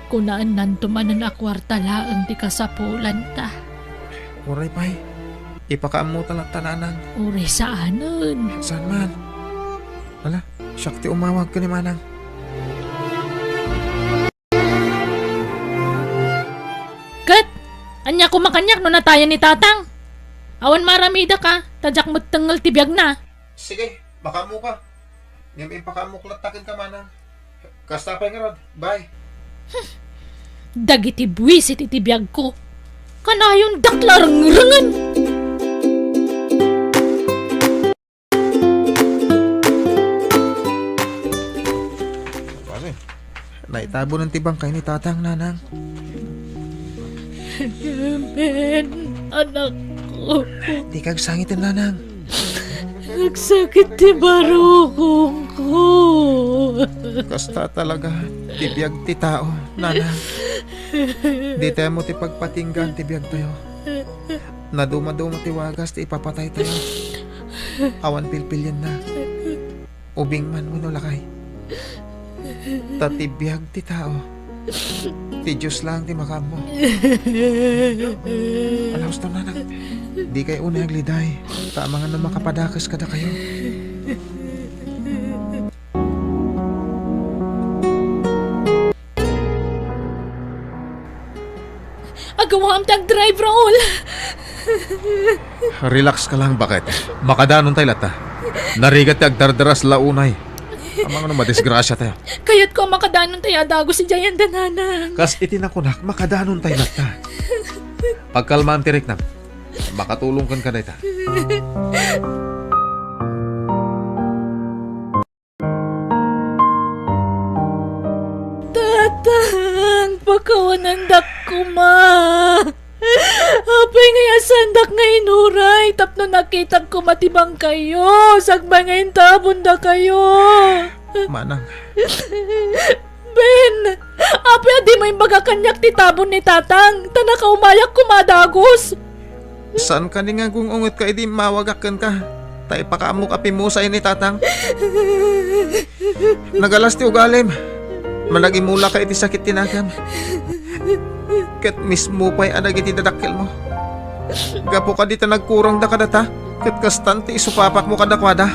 Kunaan nantuman ang akwarta laang di kasapulan ta. Uray pa'y. Ipakaam mo talang tananang. Uri saanan. Saan man? Ala, siyak ti umawag ka ni Manang. Kat, anya ko makanyak no natayan ni tatang. Awan maramida ka, tadyak mo't tanggal tibiyag na. Sige, baka mo ka. Ngayon pakamuklat-takin ka, Manang. Kasta pa nga rod. Bye. Dagiti buwisit itibiyag ko. Kanayon daklarang-rangan. Kasi, naitabo ng tibang kay ni tatang, Nanang. Ben, anak ko. Di kag sangitin, Nanang. Nagsakit ti barukong ko. Kasta talaga, tibiyag ti tao, Nanang. Di tayo mo ti pagpatinggan, tibiyag tayo. Naduma-duma ti wagas, ti ipapatay tayo. Awan pilpilyan na. Ubing man mo no lakay. Tatibiyag ti tao. Ti Diyos lang ti makam mo. Alaos to, Nanang. Di kayo unay agliday. Tama nga na makapadakas kada kayo. Agawam tag-drive, Raul. Relax ka lang, bakit? Makadanon tayo lata. Narigat ti agdardaras launay. Amang ano madisgrasya tayo. Kayat ko makadanon tayo dago si Jayan Dananang. Kas itinakunak, makadanon tayo lata. Pagkalmaan tirik na. Makatulong kan ka na ita. Tatang, pagkawanandak ko, ma. Apay nga sandak nga inuray, tapno nakita ko matibang kayo. Sagbay nga intabon da kayo. Manang, Ben, apay di may magakanyak ti tabon ni tatang. Tanaka umayak kumadagos. saan ka ni nga kung ungot ka edi mawagakan ka? Tay pakamuk api mo sa ini tatang. Nagalas ti ugalim. Managimula ka iti sakit tinagam. Kat mismo pa'y adag iti dadakil mo. Gapo ka dito nagkurang da kadata. Kat kastante isupapak mo kadakwada.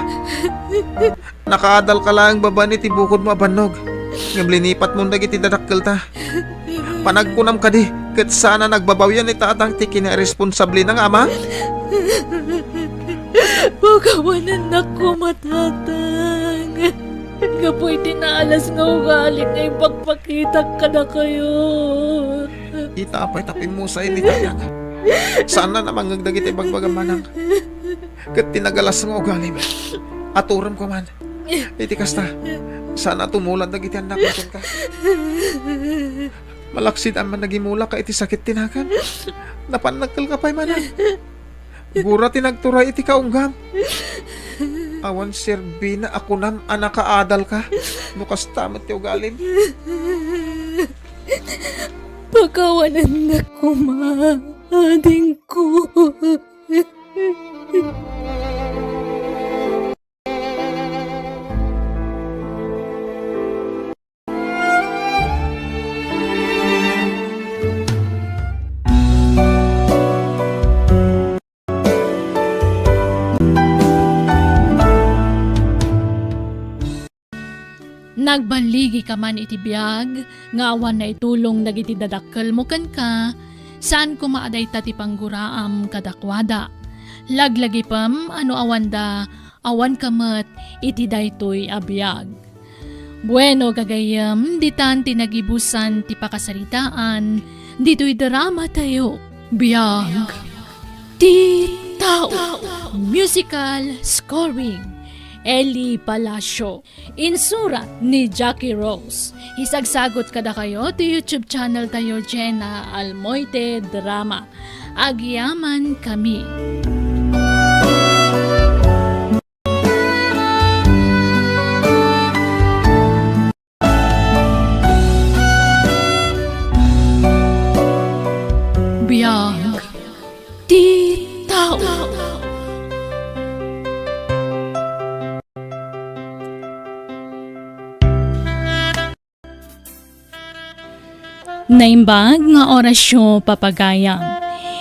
Nakaadal ka lang baba ni tibukod mo abanog. Ngablinipat mo nagiti dadakil ta. Panagkunam ka di. Kat sana nagbabawyan ni tatang ti kinaresponsable ng ama. Pagkawanan na ko matatang. Kapoy tinaalas nga ugaling ay pagpakita ka na kayo. Itapay tapin mo sa ini tatang. Sana namang ngagdagit ibang bagamanang. Kat tinagalas nga ugalim. Aturam ko man. Iti kasta. Sana tumulan dagiti anak mo ka. Malaksid ang managimula ka iti sakit tinakan. Napanagkal ka pa'y manang. Gura tinagturay iti kaunggam. Awan serbina ako nam anak kaadal ka. Nukas tamat ti ugalim. Pagkawanan na ko, ma. Ading ko. Nagbaligi ka man iti biyag, nga awan na itulong dagiti dadakkel mo kan ka, saan ko maaday tati pangguraam kadakwada. Laglagi pam, ano awanda, awan kamat iti daytoy abiyag. Bueno gagayam, ditan tinagibusan ti pakasaritaan, dito'y drama tayo. Biyag, ti tao, musical scoring. Eli Palacio. Insurat ni Jackie Rose. Isagsagot kada kayo to YouTube channel tayo Jenna Almoite Drama. Agyaman kami. Biyag. Di tao. Naimbag nga orasyo papagayam.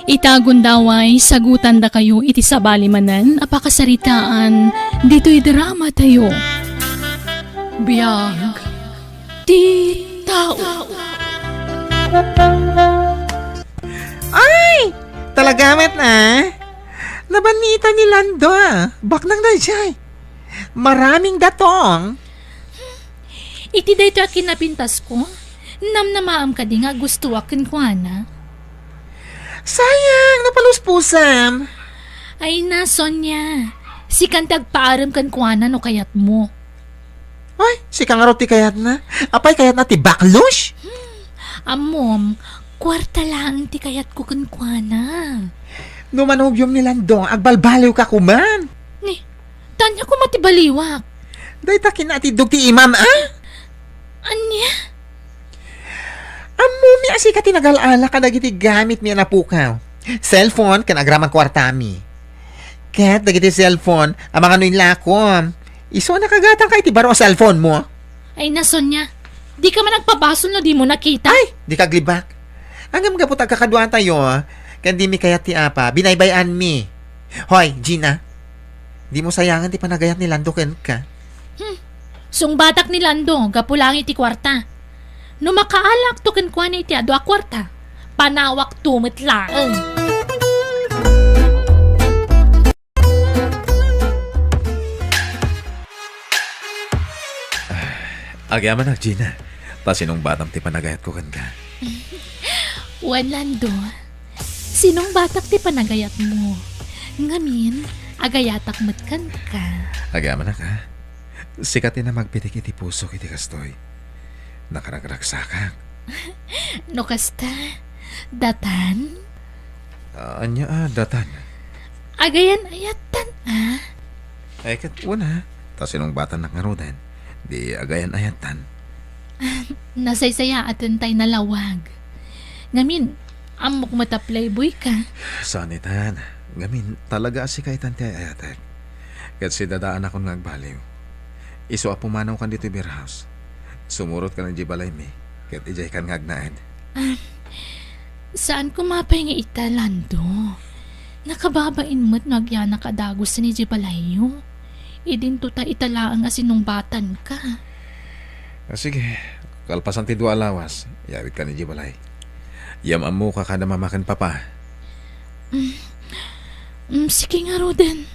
Itagundaway sagutan da kayo iti sabali manan apakasaritaan dito'y drama tayo. Biyag ti tao. Ay! Talagamet na. Nabanita ni Lando Baknang na siya. Maraming datong. Iti dayto a kinapintas ko. Namnamaam ka di nga gusto akin ko na. Sayang, napaluspusam. Ay na, Sonya. Si kantag paaram kan kuana no kayat mo. Ay, si kangaroti kayat na. Apay kayat na ti baklush. Amom, kwarta lang ti kayat ko kan kuana. Numanubyom ni Lando, agbalbaliw ka kuman. Ni, tanya ko matibaliwak. Day takin ati ti imam, Anya? Amumi asi ka tinagalala ka dagiti gamit niya na pukaw. Cellphone kan agraman kwartami. Kat dagiti cellphone, ang mga nuin lakom. Iso nakagatang ka iti baro cellphone mo. Ay na, Sonya. Di ka man nagpabasol no di mo nakita. Ay, di kaglibak. Angam nga po tagkakaduan tayo, kan di mi kayat ti apa, binaybayan mi. Hoy, Gina, di mo sayangan ti panagayat ni Lando ken ka. Sung batak ni Lando, gapulangi ti kwarta. No makaalak to ken kuana iti ado a kwarta. Panawak tumit laeng. Agyaman na, Gina. Ta sinong batang ti panagayat ko kan ka. Wan Lando, sinong batak ti panagayat mo? Ngamin, agayatak matkan ka. Agyaman na ka. Sikatin na magpitik iti puso iti kastoy. Nakaragragsakak. No kasta, datan, Anya datan. agayan ayatan Ay kat una. Ta sinong batang nangarudan. Di agayan ayatan. Nasaysaya atin tay nalawag. Ngamin, amok mata playboy ka. Sanitan. Ngamin talaga si kaitan ti ayatek. Kat si dadaan akong nagbaliw. Iso apumanaw kan dito beer house. Sumurot ka ng jibalay mi. Kat ijay kan ngagnaed. Saan ko mapay nga ita, Lando? Nakababain mo't nagyana kadagos sa ni Jibalayo. Idinto ta italaang asinong batan ka. Sige. Kalpasan ti dua alawas. Yawit ka ni jibalay. Yamamu ka na mamakan papa. Sige nga, Roden.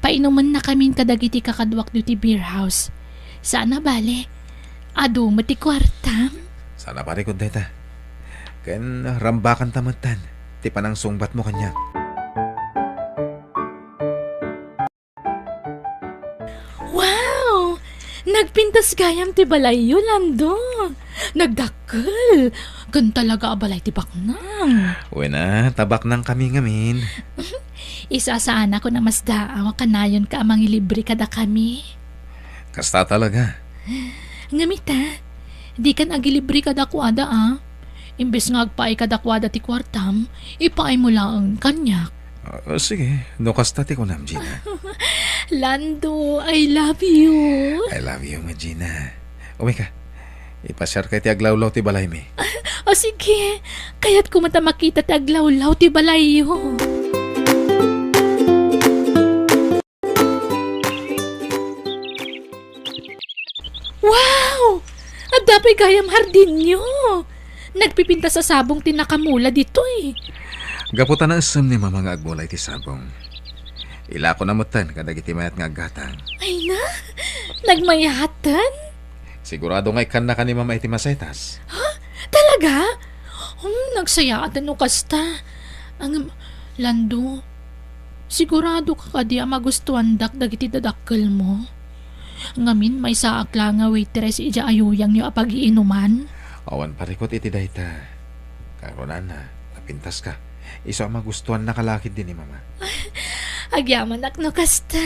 Painuman na kamin kadagiti kakadwak duty beer house. Sana bale. Ado mati kwartam. Sana pare kung deta. Ken rambakan tamatan. Ti panang sungbat mo kanya. Wow! Nagpintas gayam ti balay yun, Lando. Nagdakkel. Kan talaga abalay ti baknang. Wena, tabak nang kami ngamin. Isa saan ako na mas daaw kanayon ka amang ilibre kada kami. Kasta talaga. Ngamita, di kan agilibre kada kwada Imbes nga agpaay kada kwada ti kwartam, ipaay mo lang ang kanyak. Sige, no kasta ti ko nam, Gina. Lando, I love you. I love you, ma Gina. Uwi ka. Ipashare kay ti aglawlaw ti balay mi. O sige, kaya't kumata makita ti aglawlaw ti balayo. Wow! Adapay gayam hardin nyo. Nagpipinta sa sabong tinakamula dito Gaputan na asam ni mama nga agmulay ti sabong. Ila ko namutan kadag iti mayat nga aggatang. Ay na, nagmayatan? Sigurado nga ikan na ka ni mama iti masetas. Talaga? Nagsayatan no kasta. Ang Lando, sigurado ka kadi magustuhan dagiti dadakkel mo. Ngamin may saak lang nga waitress ija ayuyang niyo apag-iinuman. Awan parikot iti dayta. Karonan na, napintas ka. Iso ang magustuhan na kalakid din ni mama. Agyaman ak no kasta.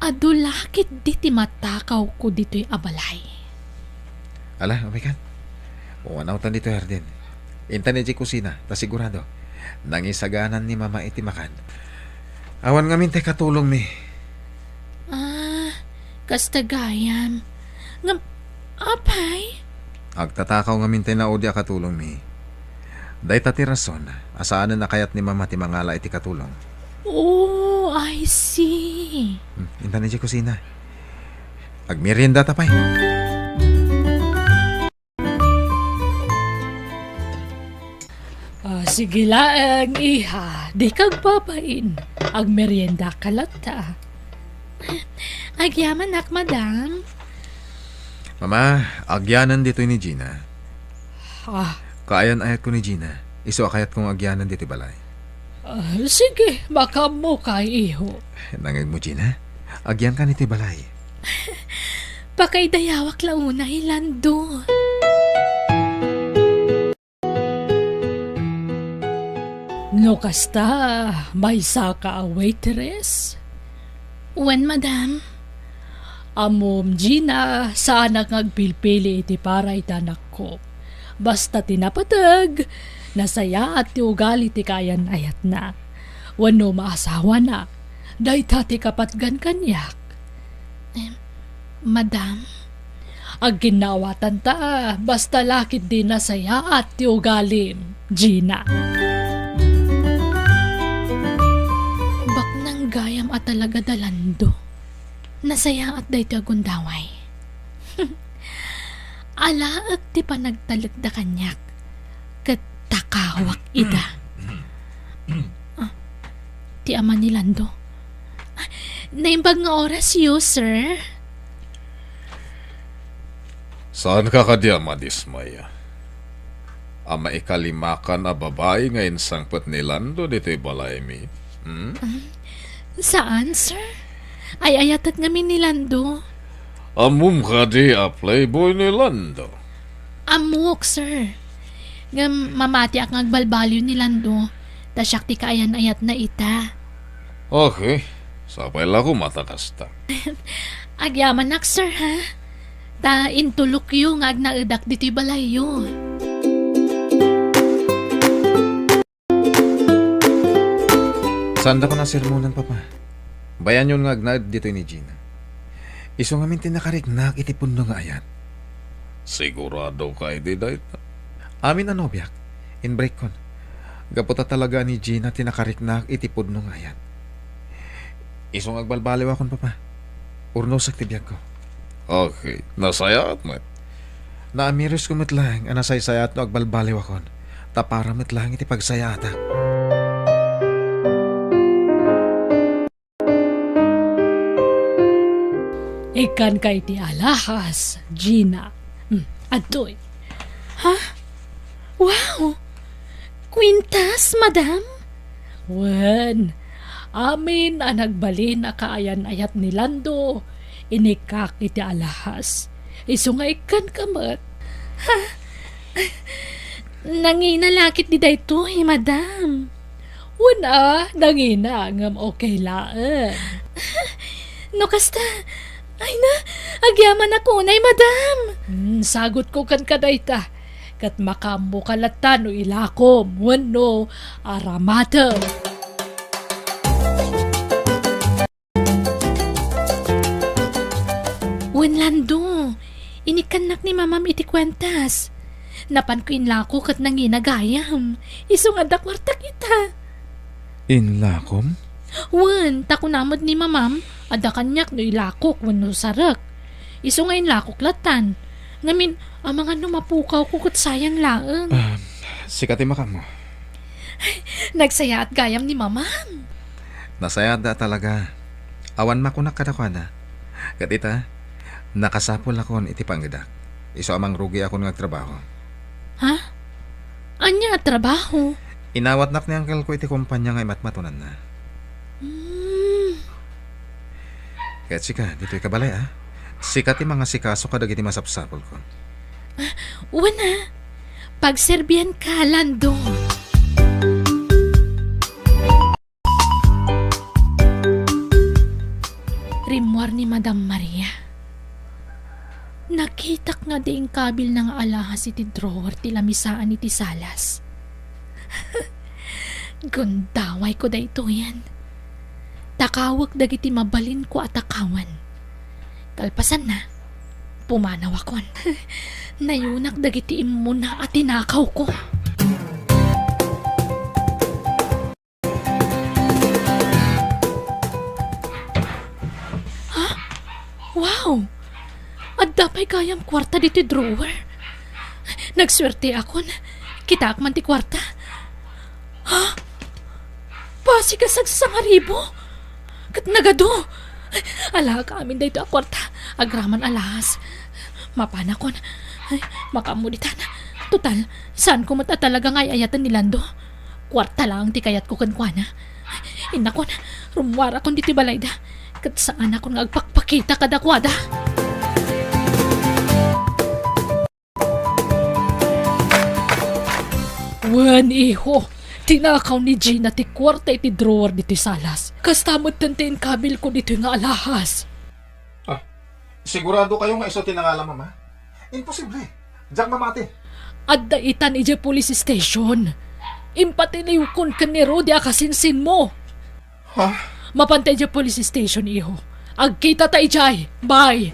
Adulakit di ti matakaw ko dito'y abalay. Ala, umikan. Uwanautan dito herdin. Intan ni kusina, ta sigurado. Nangisaganan ni mama iti makan. Awan nga mintay katulong mi. Kasta gayam. Apay? Agtatakaw nga mintay na odya katulong mi. Dayta ti rason, asaan na kayat ni mama ti mangala iti katulong. Oh, I see. Intan ni kusina. Agmerienda ta pay. Sige lang, iha. Di kag babain. Ag merienda kalata. Agyaman nak, madam. Mama, agyanan dito ni Gina. Ah, Kaayan ayat ko ni Gina. Iso akayat kong agyanan dito balay. sige, baka mo kay iho. Nangag mo Gina, agyan ka nito balay. Pakaidayawak launa hilando. No kasta, may saka a waitress. Wen, madam? Amom, Gina, saan ngagpilpili iti para itanak ko. Basta tinapatag, nasaya at ti ugali ti kayan ayat na. Wano maasawa na, dahi tati kapatgan kanyak. Madam, ag ginawatan ta, basta lakit din nasaya at ti ugalim, Gina. Baknang gayam at talaga dalando. Nasaya at dahi ti agundaway. Alaag ti panagtalag da kanyak. Kat takawak ida. Ti ama ni Lando. Naimbag nga oras yu, sir. Saan ka kadya madismaya? Ama ikalimakan a babae ngayon sangpot ni Lando dito balay mi. Saan, sir? Ay ayatat ngamin ni Lando. Amum ka di a playboy ni Lando. Amok, sir. Nga mamati ak ngagbalbalyo ni Lando. Ta siyak ti kaayan ayat na ita. Okay, sapay la ko matakas ta. Agyaman nak, sir, ha? Ta intulok yu nga agnaudak dito'y balay yu. Sanda ko na sermonan, papa. Bayan yun nga agnaad dito ni Gina. Iso nga mintin nakarignak iti pundo nga ayan. Sigurado ka di dahit. Amin na nobyak. In break kon. Gaputa talaga ni Gina tinakariknak iti pundo nga ayan. Iso nga agbalbaliw akon, papa. Urno sa tibiyag ko. Okay, nasayat mo. Naamiris ko metlang anasaysayat no agbalbaliw akon. Tapara metlang iti pagsayata. Ikan kay ti alahas, Gina. Adoy. Ha? Wow! Quintas, madam? Wen, amin ang nagbalin na kaayan ayat ni Lando. Inikak iti alahas. Iso nga ikan kamat. Ha? Nanginalakit di dayto, madam. Una, nangina ngam okay laan. No kasta, ay na, agyaman ako nay, madam. Sagot ko kan kadayta. Kat makambo kalatan o ilakom, wano, aramata. Wen Lando, inikanak ni mamam iti kwentas. Napan ko inlako kat nanginagayam. Iso nga dakwarta kita. Inlakom? Wen, takunamod ni mamam, ada kanyak no ilakok wano sarak. Iso nga inlakok latan. Ngamin, ang mga numapukaw ko kat sayang laang. Sikati makamo. Nagsaya at gayam ni mamam. Nasayad da talaga. Awan makunak kadakwana. Katita, nakasapol akon iti panggadak. Iso amang rugi akon ngagtrabaho. Ha? Anya trabaho? Inawat nak ni uncle ko iti kumpanya nga matmatunan na. Kahit sika, dito'y kabalay Sikat mga sikaso kadag iti masapsapol ko. Wana, pagserbihan ka, Lando. Rimwar ni Madam Maria. Nakitak nga diing kabil ng alahas iti drawer ti lamisaan iti salas. Gundaway ko da ito yan. Takawag dagiti mabalin ko at akawan. Kalpasan na, pumanaw akon. Nayunak dagiti imuna at tinakaw ko. Ha? Wow! pa'y kayang kwarta dito drawer. Nagswerte ako na kita man ti kwarta. Ha? Pasi ka sa sangaribo? Kat nagado. Ala ka amin dito a kwarta. Agraman alahas. Mapanakon. Ay, makamuditan. Total, saan ko mata talaga nga ayatan ni Lando? Kwarta lang ti kayat ko kankwana. Inakon, rumwara kon diti balayda. Kat saan ako nga agpakpakita kadakwada. Wan iho, tinakaw ni Gina ti kwarta iti drawer diti salas. Kastamot tantiin kabil ko dito nga alahas. Sigurado kayo nga iso tinangala, mama? Imposible. Diyak mamati. At daitan ije police station. Impatiliw kon ka ni Rudy akasinsin mo. Ha? Mapantay ije police station, iho. Agkita ta ijay. Bye!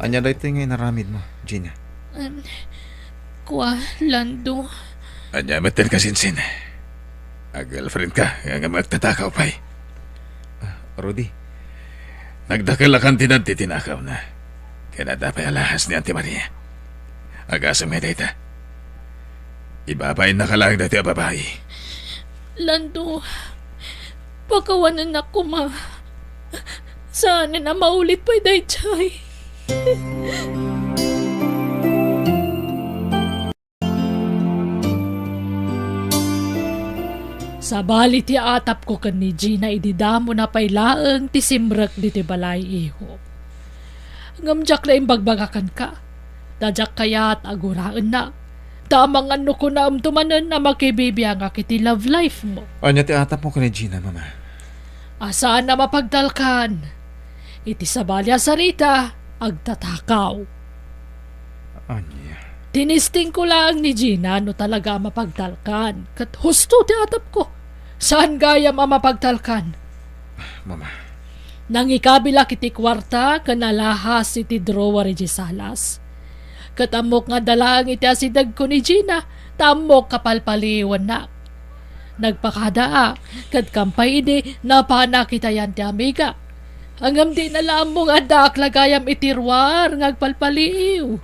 Anya dahi ito ngayon naramid mo, Gina? Kwa, Lando. Anya, matin ka sinsin. Girlfriend ka, nga magtatakaw pa'y. Rudy, nagdakalakan tinanti tinakaw na. Kaya nadapay alahas ni Auntie Maria. Agasa may data. Ibabayin na kalang dati ang babae. Lando, pakawanan ako, ma. Sana na maulit pa'y dayjay. Sa bali ti atap ko kan ni Gina ididamo na pay laeng ti simrek di ti balay iho. Ngamjak na imbagbagakan ka. Dajak kayat aguraan na. Tamang ano ko na amtumanan na makibibiyang akiti love life mo. Anya ti atap mo ka ni Gina, mama? Asaan na mapagdalkan? Iti sa balya sarita, agtatakaw. Anya? Tinisting ko lang ni Gina no talaga mapagdalkan. Kat husto ti atap ko. Saan gaya mamapagdalkan? Mama. Nang ikabila kiti kwarta, kanalahas iti drawer iti salas. Katamok nga dalang iti asidag ko ni Gina, tamok kapalpaliwan na. Nagpakadaa, kat kampay ini, napanak kita yan ti amiga. Hangam di na lang mong adak lagayam itirwar, ngagpalpaliw.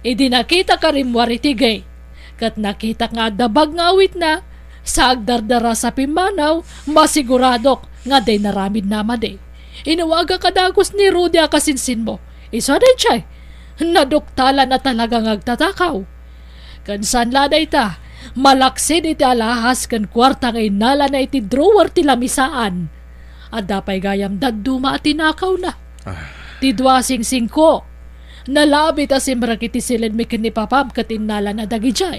Idi nakita ka rimwar iti gay. Kat nakita nga dabag nga awit na, sa agdardara sa pimanaw, masiguradok nga day naramid na made. Inawaga kadagos ni Rudy akasinsin mo. Isa day chay, naduktala na talagang agtatakaw. Kansan laday ta, malaksid iti alahas kan kwarta nga inala na iti drawer ti lamisaan. At dapay gayam daduma at tinakaw na. Ti dwasing singko, nalabit asimrak iti silid mi kinipapam katinala na dagijay.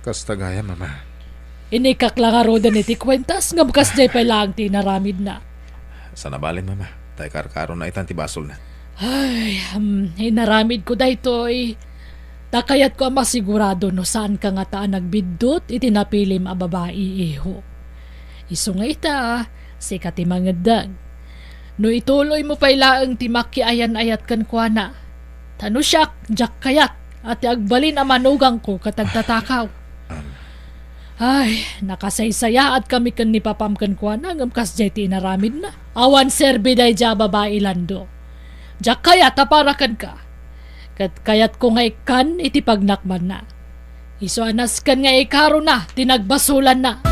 Kasta gaya, mama. Inikaklang arodan iti kwentas, nga bukas jay pa lang tinaramid na. Sa nabalin, mama. Tay karkaro na itan ti basol na. Ay, inaramid ko daytoy. Takayat ko ang masigurado no saan ka nga taan nagbidot iti napilim a babae iho. Iso nga ita, sikat ti mangadag. No ituloy mo pa ilaang ti makiayan-ayat kan kwa na. Tano siyak, jak kayat, at agbalin ang manugang ko katagtatakaw. Ay, nakasaysaya at kami kan ni papam kan kwa na ngamkas jay ti inaramid na. Awan serbi day ja babae Lando. Jak kayat aparakan ka. Kat kayat ko nga ikan iti pagnakman na. Iso anas kan nga ikaro na, tinagbasulan na.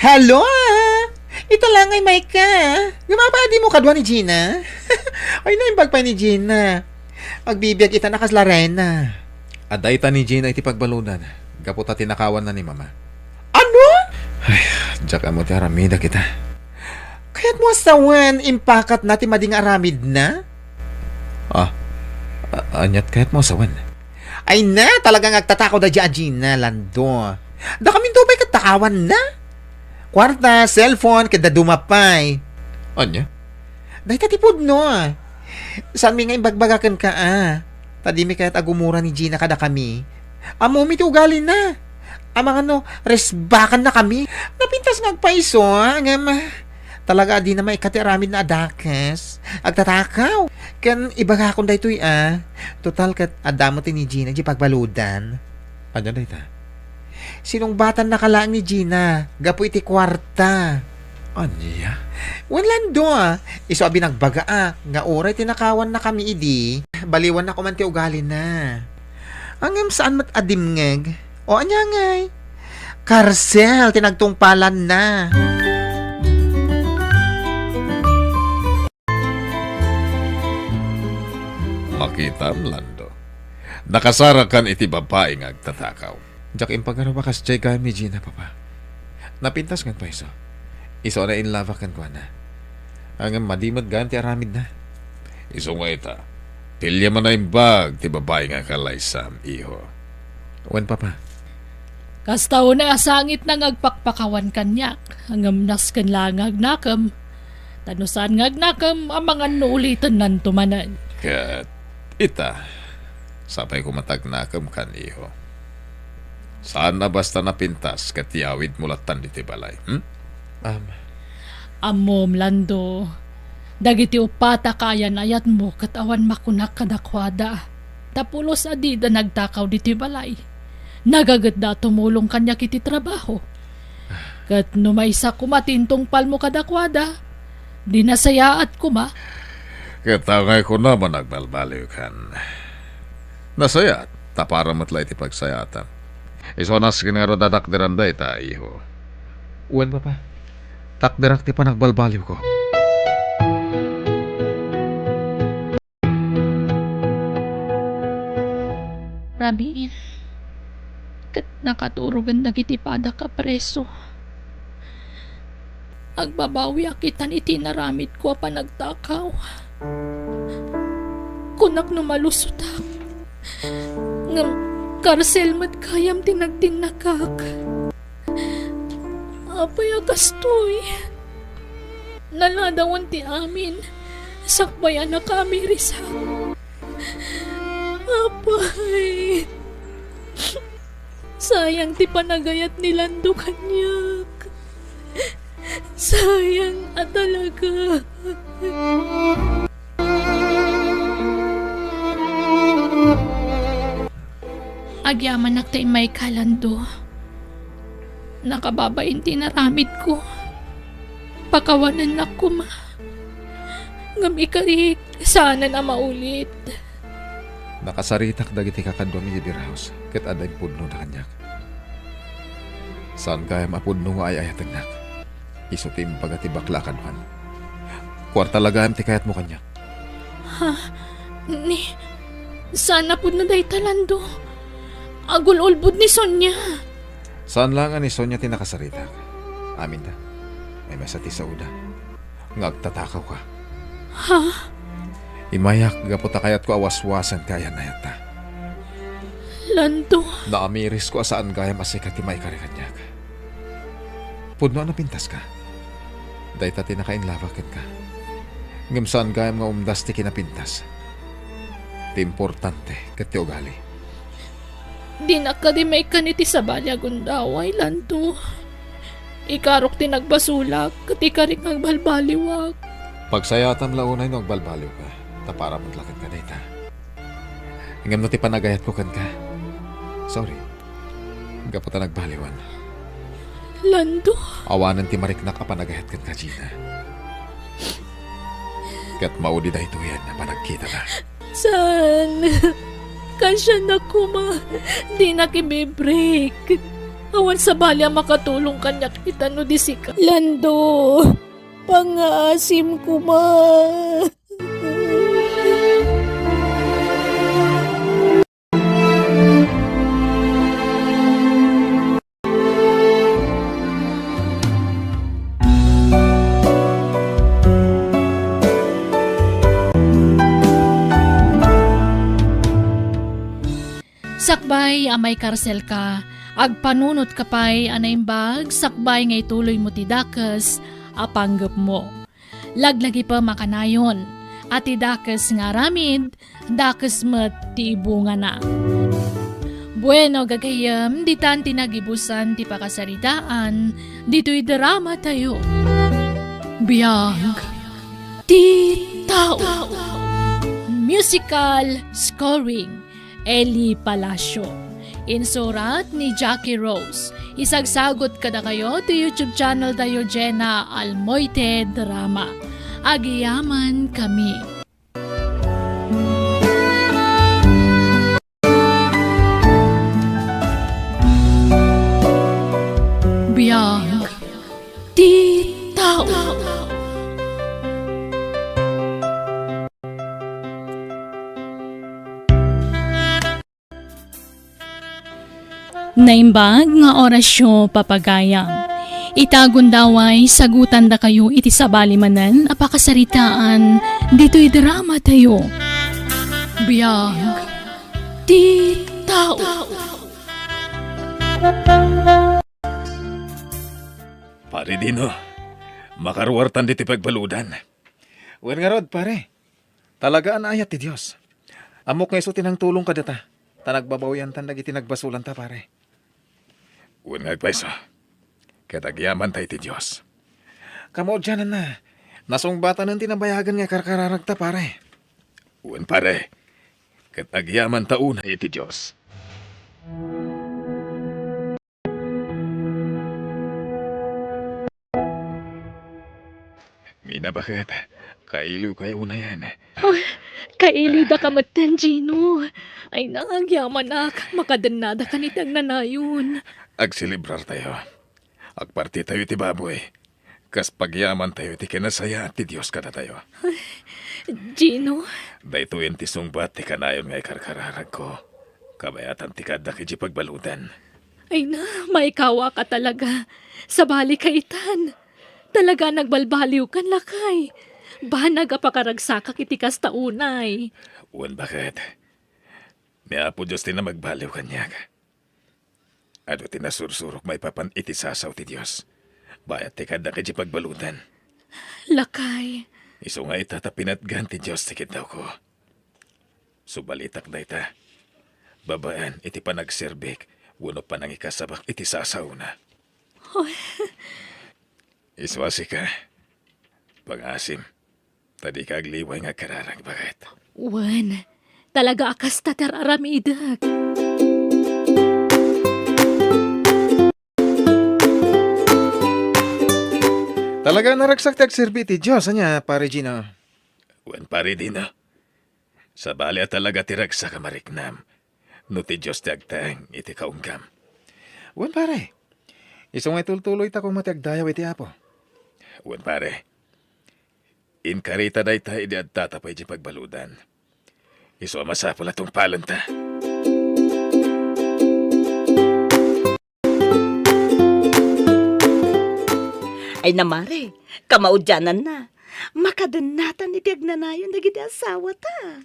Hello? Ito lang ay may ka. Gumapadi mo kadwa ni Gina. Ay na yung bagpay ni Gina. Magbibiyag ita na kaslarena. Aday ta ni Gina iti pagbalunan. Gaputa tinakawan na ni mama. Ano? Diyak mo ti aramida kita. Kaya't mo asawan, impakat natin mading aramid na? Anyat kahit mo sawan. Ay na, talagang agtatakaw da dyan, Gina, Lando. Da kami tubay katakawan na. Kwarta, cellphone, kada dumapay. Anya? Dahil tatipod no. Saan mi nga imbagbagakan ka Tadi mi kaya't agumura ni Gina kada kami. Amo mi ugali na. Amang resbakan na kami. Napintas ngagpaiso, ngam. Talaga di na may katiramid na adakas. Agtatakaw. Kan ibaga akong daytoy Total kat adamo ti ni Gina di pagbaludan. Anya na ita? Sinong batan nakalaan ni Gina? Gapo iti kwarta. Anya? Lando Iso abi nagbaga Nga oray tinakawan na kami idi. Baliwan na ko man ti ugali na. Angam saan mat adimngeg? O anya ngay? Karsel, tinagtungpalan na. Makita Lando. Nakasara kan iti babae nga agtatakaw. Diyak impagarawakas jay kami Gina papa. Napintas kan pa iso. Iso na in lava kan kwa na. Ang madimot ganti aramid na. Iso nga ita. Pilya man na imbag ti babae nga kalaysam iho. Wen papa. Kastaw na asangit na ngagpakpakawan kanyak. Hangam nas kan lang agnakam. Tanusan ngagnakam ang mga nuulitan nan tumanan. Kat ita. Sapay kumatagnakam kan iho. Saan na basta napintas kat yawid mulatan diti balay? Amom, Lando. Dagiti upata kayan ayat mo katawan makunak kadakwada. Tapulos adida nagtakaw diti balay. Nagagat da tumulong kanya kiti trabaho. Kat numaysa kumatintong palmo kadakwada. Di nasayaat kuma. Katangay ko naman nagbalbaliw kan. Nasayat, tapara matlay ti pagsayatan. Iso nas kinero dadakderan da ita, iho. Uwan papa, takderak ti pa nagbalbaliw ko. Ramin, kat nakaturugan na kitipada ka preso. Agbabawi akitan itinaramit ko pa nagtakaw. Kunak na malusutak. Ngam karsel mat kayam tinagtinakak. Apay akastoy. Naladawan ti amin. Sakbayan na kami risak. Apay. Sayang ti panagayat ni Lando kanyak. Sayang talaga. Agyaman naktay may kalando. Nakababain tinaramid ko. Pakawanan na ko ma. Ngam ikarik, sana na maulit. Nakasaritak dagiti kakadwa mi di house, ket aday pudno na kanyak. Saan kaya mapudno nga ay ayatagnak? Isutim pagati bakla kanwan. Kwarta lagayam ti kayat mo kanyak. Ni, sana po na day talando. Agul-ulbud ni Sonya. Saan lang ni Sonya tinakasaritak? Amin ta. May masati sa uda. Ngagtatakaw ka. Ha? Imayak gaputa kayat ko awaswasan kaya na yata. Lando. Naamiris ko asaan kaya masikat ti may karikanyak. Pudno na pintas ka. Day ta tinakainlavakin ka. Ngam saan kaya nga umdas ti kinapintas. Ti importante kat ti ugali. Di nakadimay ka ni ti sabalya gundaway, Lando. Ikarok ti nagbasulak, katikarik nagbalbaliwag. Pagsayatan launay no agbalbaliw ka. Tapara maglakad ka dayta. Ingam no ti panagayat ko kan ka. Sorry. Gaputa nagbaliwan. Lando. Awanan ti mariknak ka panagayat kan ka, Gina. Kat maudi da ito yan na panagkita na. San? Kasya na kuma. Di na kibibreak. Awan sa balya makatulong kanya kita no disika. Lando. Pangasim kuma. Sakbay amay karsel ka, agpanunot kapay anaimbag, sakbay ngay tuloy mo ti dakas, apanggap mo. Laglagi pa makanayon, at ti dakas nga ramid, dakas mat ti ibunga na. Bueno gagayam, ditan tinagibusan ti pakasaritaan, dito'y drama tayo. Biyag Ti Tao. Musical scoring Eli Palacio. Insurat ni Jackie Rose. Isagsagot kada kayo to YouTube channel Diogena Almoite Drama. Agiyaman kami. Biyag Ti Tao. Naimbag nga orasyo papagayam. Itagon daway sagutan da kayo iti sabali manan apakasaritaan dito'y drama tayo. Biyag Ti Tao. Pare Dino, makaruwartan diti pagbaludan. Wen nga rod, pare. Talagaan ayat ti Diyos. Amok nga iso tinang tulong ka data. Tanagbabawian tan dagiti nagbasulan ta, pare. Wen nga paiso. Katagyaman tayo ti Diyos. Kamo dyanan na. Nasungbatan ng tinabayagan nga karkararag ta, pare. Wen pare. Katagyaman ta una iti Diyos. Mina bakit? Kailiw kayo una yan. Kailida ka matan, Gino. Ay nangagyaman ak. Makadanada ka nitag nanayon. Agsilibrar tayo. Agparti tayo ti baboy. Kas pagyaman tayo ti kinasaya ti Diyos kada tayo. Gino, Dahito yung ti sungbat ti kanayon nga ikarkararag ko. Kabayatan ti kada kiji pagbaludan. ay na, may kawa ka talaga. Sa bali kaitan. Talaga nagbalbaliw kan lakay. Banag apakaragsakak iti kastaunay. Uwan bakit? Ni Apo Diyos ti na magbaliw kanyag. Ano ti nasursurok may papan iti sasaw ti Diyos. Bayat ti kada kiji pagbaludan. Lakay. Iso nga itatapinatgan ti Diyos ti daw ko. Subalitak na ita. Babaan iti panagserbik. Wano pa nang ikasabak iti sasaw na. Iswasi ka. Pangasim. Tadi ka agliway nga kararang bakit. Wan, talaga akas tatararamidag. Talaga naragsak ti agserbi ti Diyos, anya, pare Gino. Wan pare Dino. Sa bali at talaga ti ragsak ka mariknam. No ti Diyos ti agtang iti kaunggam. Wan pare. Iso nga tultuloy ta kung matiagdayaw iti Apo. Wan pare. Inkarita day tayo di at tatapay di pagbaludan. Iso masapol atong palanta. Ay namare, kamaudyanan na. Makadanatan iti agnanayon dagiti asawa ta.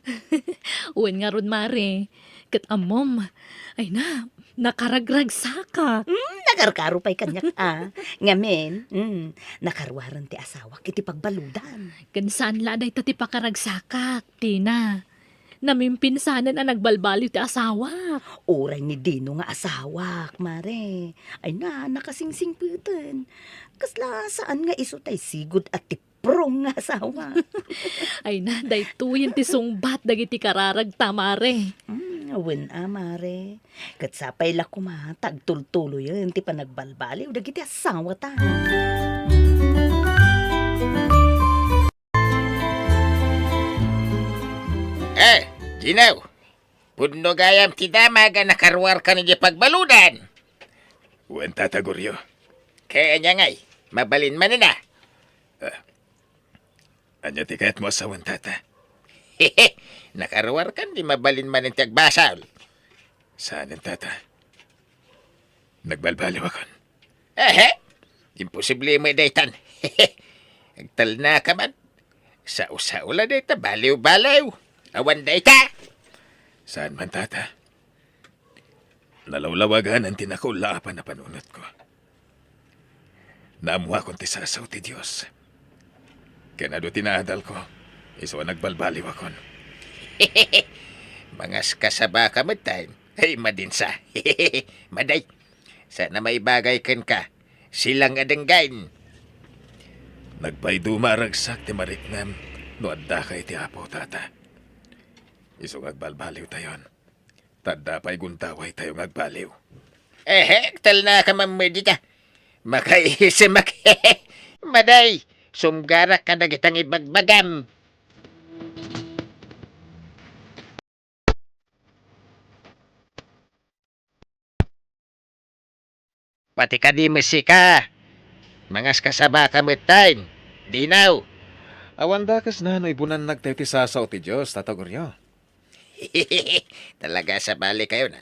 Uwan nga ron, Mare. Kat amom. Ay na, nakaragrag saka. Nakarkaro pa'y kanyak Ngamen, nakarwaran ti asawa iti pagbaludan. Kansaan laday tati pakaragsakak, Tina. Namimpinsanan ang nagbalbaliw ti asawa. Oray ni Dino nga asawak, mare. Ay na, nakasingsingputan. Kasla saan nga iso tay sigod at tiprong nga asawa. Ay na, daytuyin ti sungbat dagiti kararag tamare. Awen mare. Katsapay la kuma, tagtultulo yun, ti panagbalbaliw, dagiti asawa ta. Ginaw. Pudno gayam ti dama nga nakarwar ka ni pagbaludan. Wan tataguryo. Kaya niya ngay, mabalin man na. Anya ti kayat mo asawan tata. Hehe, nakarwar kan di mabalin man ang tiagbasal. Saan ang tata? Nagbalbaliw akon. Imposible mo daytan. Hehe, agtal na ka man. Sa ula dayta, baliw-baliw. Awan dayta. Saan man tata? Nalawlawagan ang tinakaulapan na panunot ko. Naamuha kong tisasaw ti Diyos. Kanado tinadal ko, iso nagbalbaliw akon. Mga kasaba ka time. Ay, madinsa. Maday. Sana may bagay kan ka. Silang adenggain. Nagbay dumaragsak ti mariknam no adda kay ti apo tata. Iso agbalbaliw tayon. Tadda pa'y guntaway tayo agbaliw. Tal na ka mamedi ka. Makaihisim Maday, sumgarak ka na kitang ibagbagam. Pati ka di mesika. Mangas kasaba ka metain. Dinaw. Awan dakas na no ibunan nagtayo ti sasaw ti Diyos, tatagoryo. Talaga sa bali kayo na.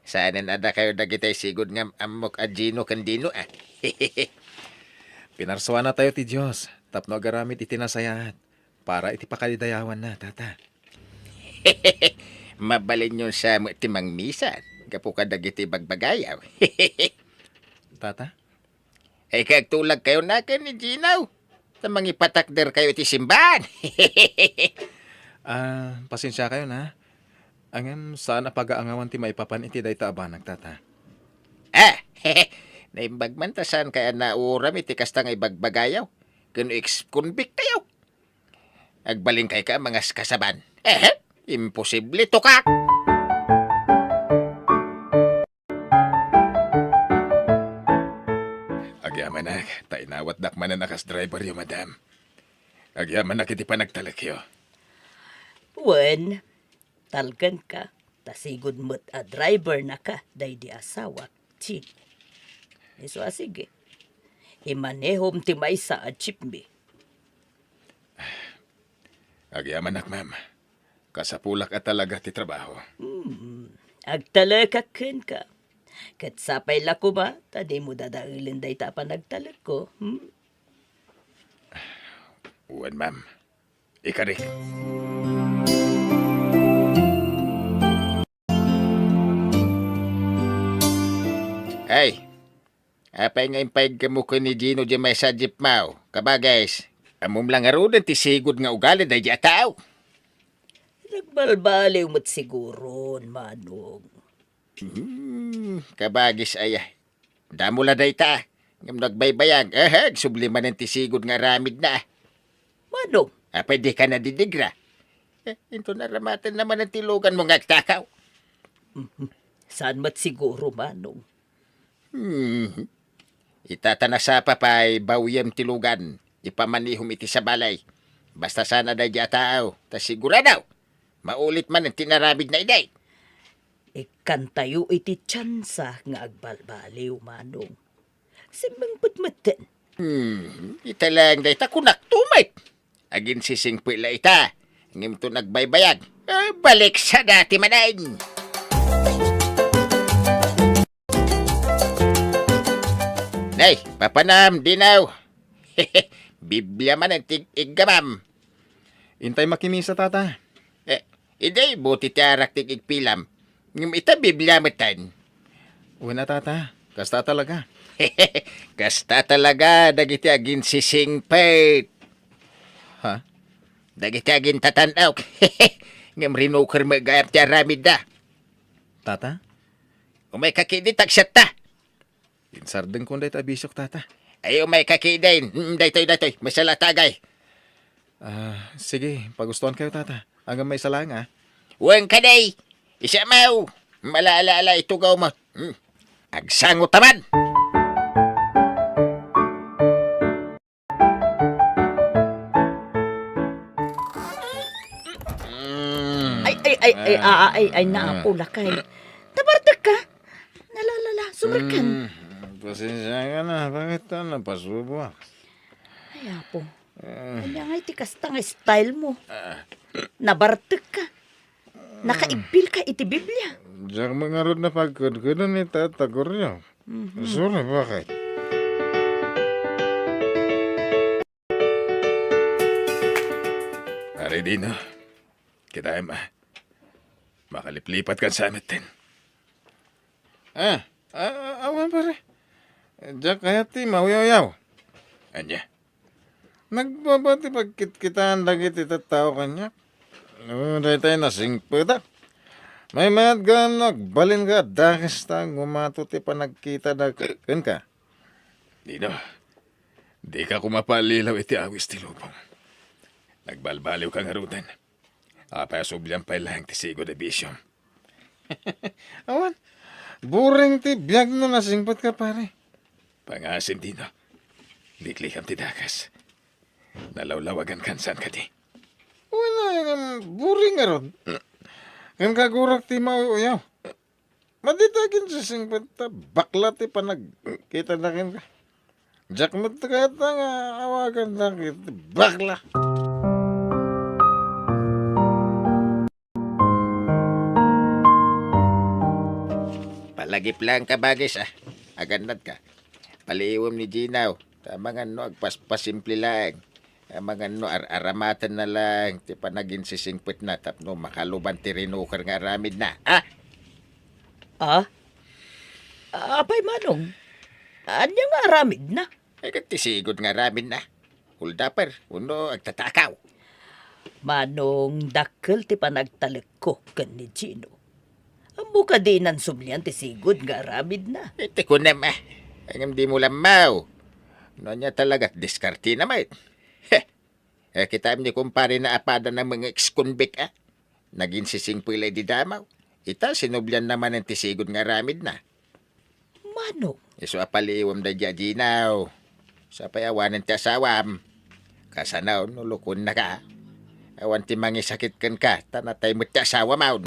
Saan ada kayo dagitay sigod nga amok adjino kandino ah. Pinarsuan na tayo ti Diyos, tapno agaramit itinasayahan, para iti pakalidayawan na, tata. Mabalin yun sa timang misan. Kapo ka dagiti bagbagayaw. Tata? Ay kagtulag kayo na ka ni Ginaw. Sa mga ipatakder kayo iti simbahan. Pasensya kayo na. Angam, saan pag-aangawan ti maipapan iti dayta abanag, tata? Naimbagmantasan kaya nauram iti kasta nga ibagbagayaw. Kano ex-convict kayo. Agbaling kay ka mga kasaban. Imposible to ka. Agyaman na, tainawat dakman na nakas driver yo, madam. Agyaman na kiti panagtalak yo. Wen, talgan ka. Tasigod mo't a driver na ka. Day di asawa. Chi. Iso sige. Imanehom ti may sa a chipmi. Agyaman nak, ma'am. Kasapulak at talaga ti trabaho. Agtalakakin ka. Kat sapay lako ba, tadi mo dadailin day tapa nagtalak ko. Uwan, ma'am. Ikarik. Ay, apay nga impayag ka mo ko ni Gino di may sa jeep mau. Kabagays, amom lang arudan ti sigod nga ugali da di ataw. Nagbalbaliw mo't siguro, manong. Kabagis ay, damo la day ta. Ngam nagbaybayag, subliman ng ti sigod nga ramid na. Manong, Apay di ka na didigra. Ito naramatan naman ang tilugan mo ngagtakaw. saan mo't siguro, manong? Itatanasa pa pa'y bawiyam tilugan. Ipamanihom iti sa balay. Basta sana da di ataaw. Tas siguradaw. Maulit man ang tinaramid na iday. Ikantayo iti tsansa nga agbalbaliw, manong. Simbang putmatan. Ita lang day ta kunak tumay. Agin sising pila ita. Ngim to nagbaybayag. Balik sa dati manain. Nay, papanam, dinaw. Biblia man ang tig-iggamam. Intay makimisa, tata. Iday, buti tiyarak tig-igpilam. Ngim ita Biblia matan. Uwan na, tata. Kasta talaga. Kasta talaga, dagiti agin sising pait. Ha? Dagiti agin tatanaw. Ngam rinukar magayap ti aramid da. Tata? Umay kakidi tagsat ta. Pinsardeng kung dayta abisyok, tata. Ay umay kakidain. Daytoy. Masala tagay. Sige, pagustuhan kayo, tata. Hanggang may salang, Huwag ka day. Isa mau. Malaala itugaw mo. Agsango taman. Ay, naapula kay. Tabartak ka. Nalalala, sumarkan. Pasensya ka na. Bakit ka napasubo? Ay, apo. Kanya nga iti kasta nga style mo. Nabartak ka. Nakaipil ka iti Biblia. Diyak mga rod na pagkudkudan ni tatagor niyo. Sorry, bakit? Pare Dino, kita makaliplipat ka sa amin din. Awan pare. Diyak kaya ti mauyaw-yaw. Anya, nagbabati pagkit-kitaan lagi ti tao kanya. Dahil tayo nasingputa. May mayat ka nagbalin ka dahil ta gumato ti panagkita da kan ka. Dino, Di ka kumapalilaw iti awis ti lubong. Nagbalbaliw ka nga rudan. Apasubyan pa ilang ti Sigo de Vision. Awan, buring ti biyag no nasingpat ka pare. Pangasin din no. Liklikam ti dakas. Nalawlawagan kansan ka di. Wala yung buring nga ron. Kan kagurak ti mauyaw. Maditagin sa singpat ta bakla ti panagkita na kin ka. Jack mo ta nga awagan na kita bakla. Palagip lang ka bagis ah. Agandad ka. Paliwam ni Ginaw. Tamangan no agpaspasimple lang. Tamangan no aramatan na lang. Ti panagin si singpit na tapno makaluban ti rinukar nga aramid na. Ah! Ah? Apay manong. Anya nga aramid na. Ay tisigod nga aramid na. Huldaper. Uno agtatakaw. Manong dakkel ti panagtalik ko kan ni Gino. Amo ka din ang sumlian ti sigod nga aramid na. Iti ko naman. Ang di mo lamaw. No niya talaga diskarte naman. Kita ni kumpare na apada ng mga ex-convict ah. Naging sisingpilay di damaw. Ita sinublian naman ang tisigod nga aramid na. Manong. Iso apaliwam da Ginaw. Sa payawanan ti asawam. Kasanaw nulukon na ka. Awan ti mangisakit kan ka. Tanatay mo ti asawa maun.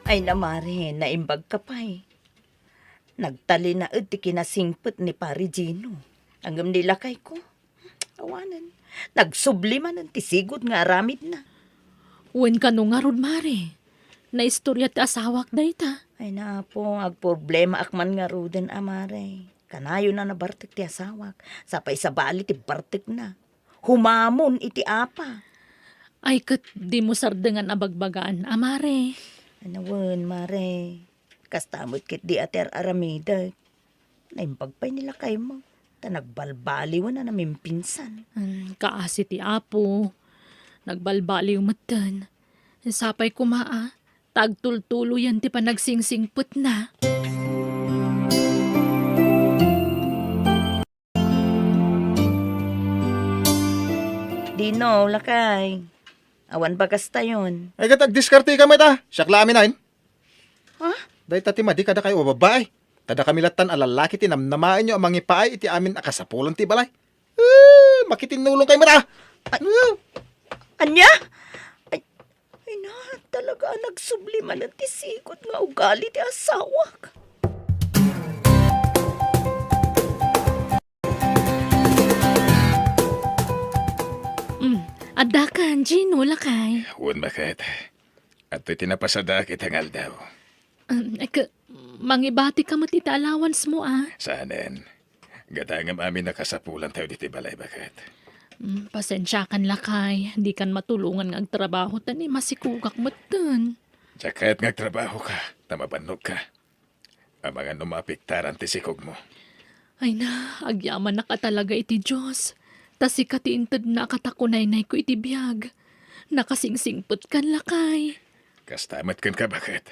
Ay namare, naimbag ka pa eh. Nagtali na ti kinasingpet ni Pari Gino. Ang nilakay ko. Awanan. Nagsubliman ang tisigod nga aramid na. Wen ka nung nga rod, Mare. Na istorya ti asawak da ita. Ay na po, ag problema akman nga ruden amare. Kanayo na nabartik ti asawak. Sapay sa bali ti bartik na. Humamon iti apa. Ay kat di mo sardengan abagbagaan, Amare. Anawan, mare. Kastamot kit di ater aramida. Naimpagpay nila kay mo. Ta nagbalbaliw na namin pinsan. Kaasi ti apo. Nagbalbaliw matan. Sapay kumaa. Tagtultulo yan ti panagsingsingput na. Dino, lakay. Awan bagas tayon. Ay katag diskarte ka may ta. Siyakla amin nain. Ha? Dahil tati madi kada kayo o babae. Tada kami latan alalaki tinamnamain nyo ang mangipaay iti amin akasapulon ti balay. Makitinulong kayo mata. Anya? Ay na, talaga nagsubliman ng tisikot nga ugali ti asawak. Adakan, Gino, lakay. Huwag makat. At ito'y tinapasada kitang aldaw. Mangibati ka matita allowance mo, ah. Saanen? Gatangam amin nakasapulan tayo diti balay bakat. Pasensya kan lakay. Di kan matulungan ng trabaho tani masikugak mo dun. Tsakayat ngagtrabaho ka, tamabanog ka. Ang mga numapiktaran ti sikog mo. Ay na, agyaman na ka talaga iti Diyos. Tas ikatiintad na katakunay-nay ko iti biyag. Nakasingsingput kan lakay. Kastamat kan ka bakat.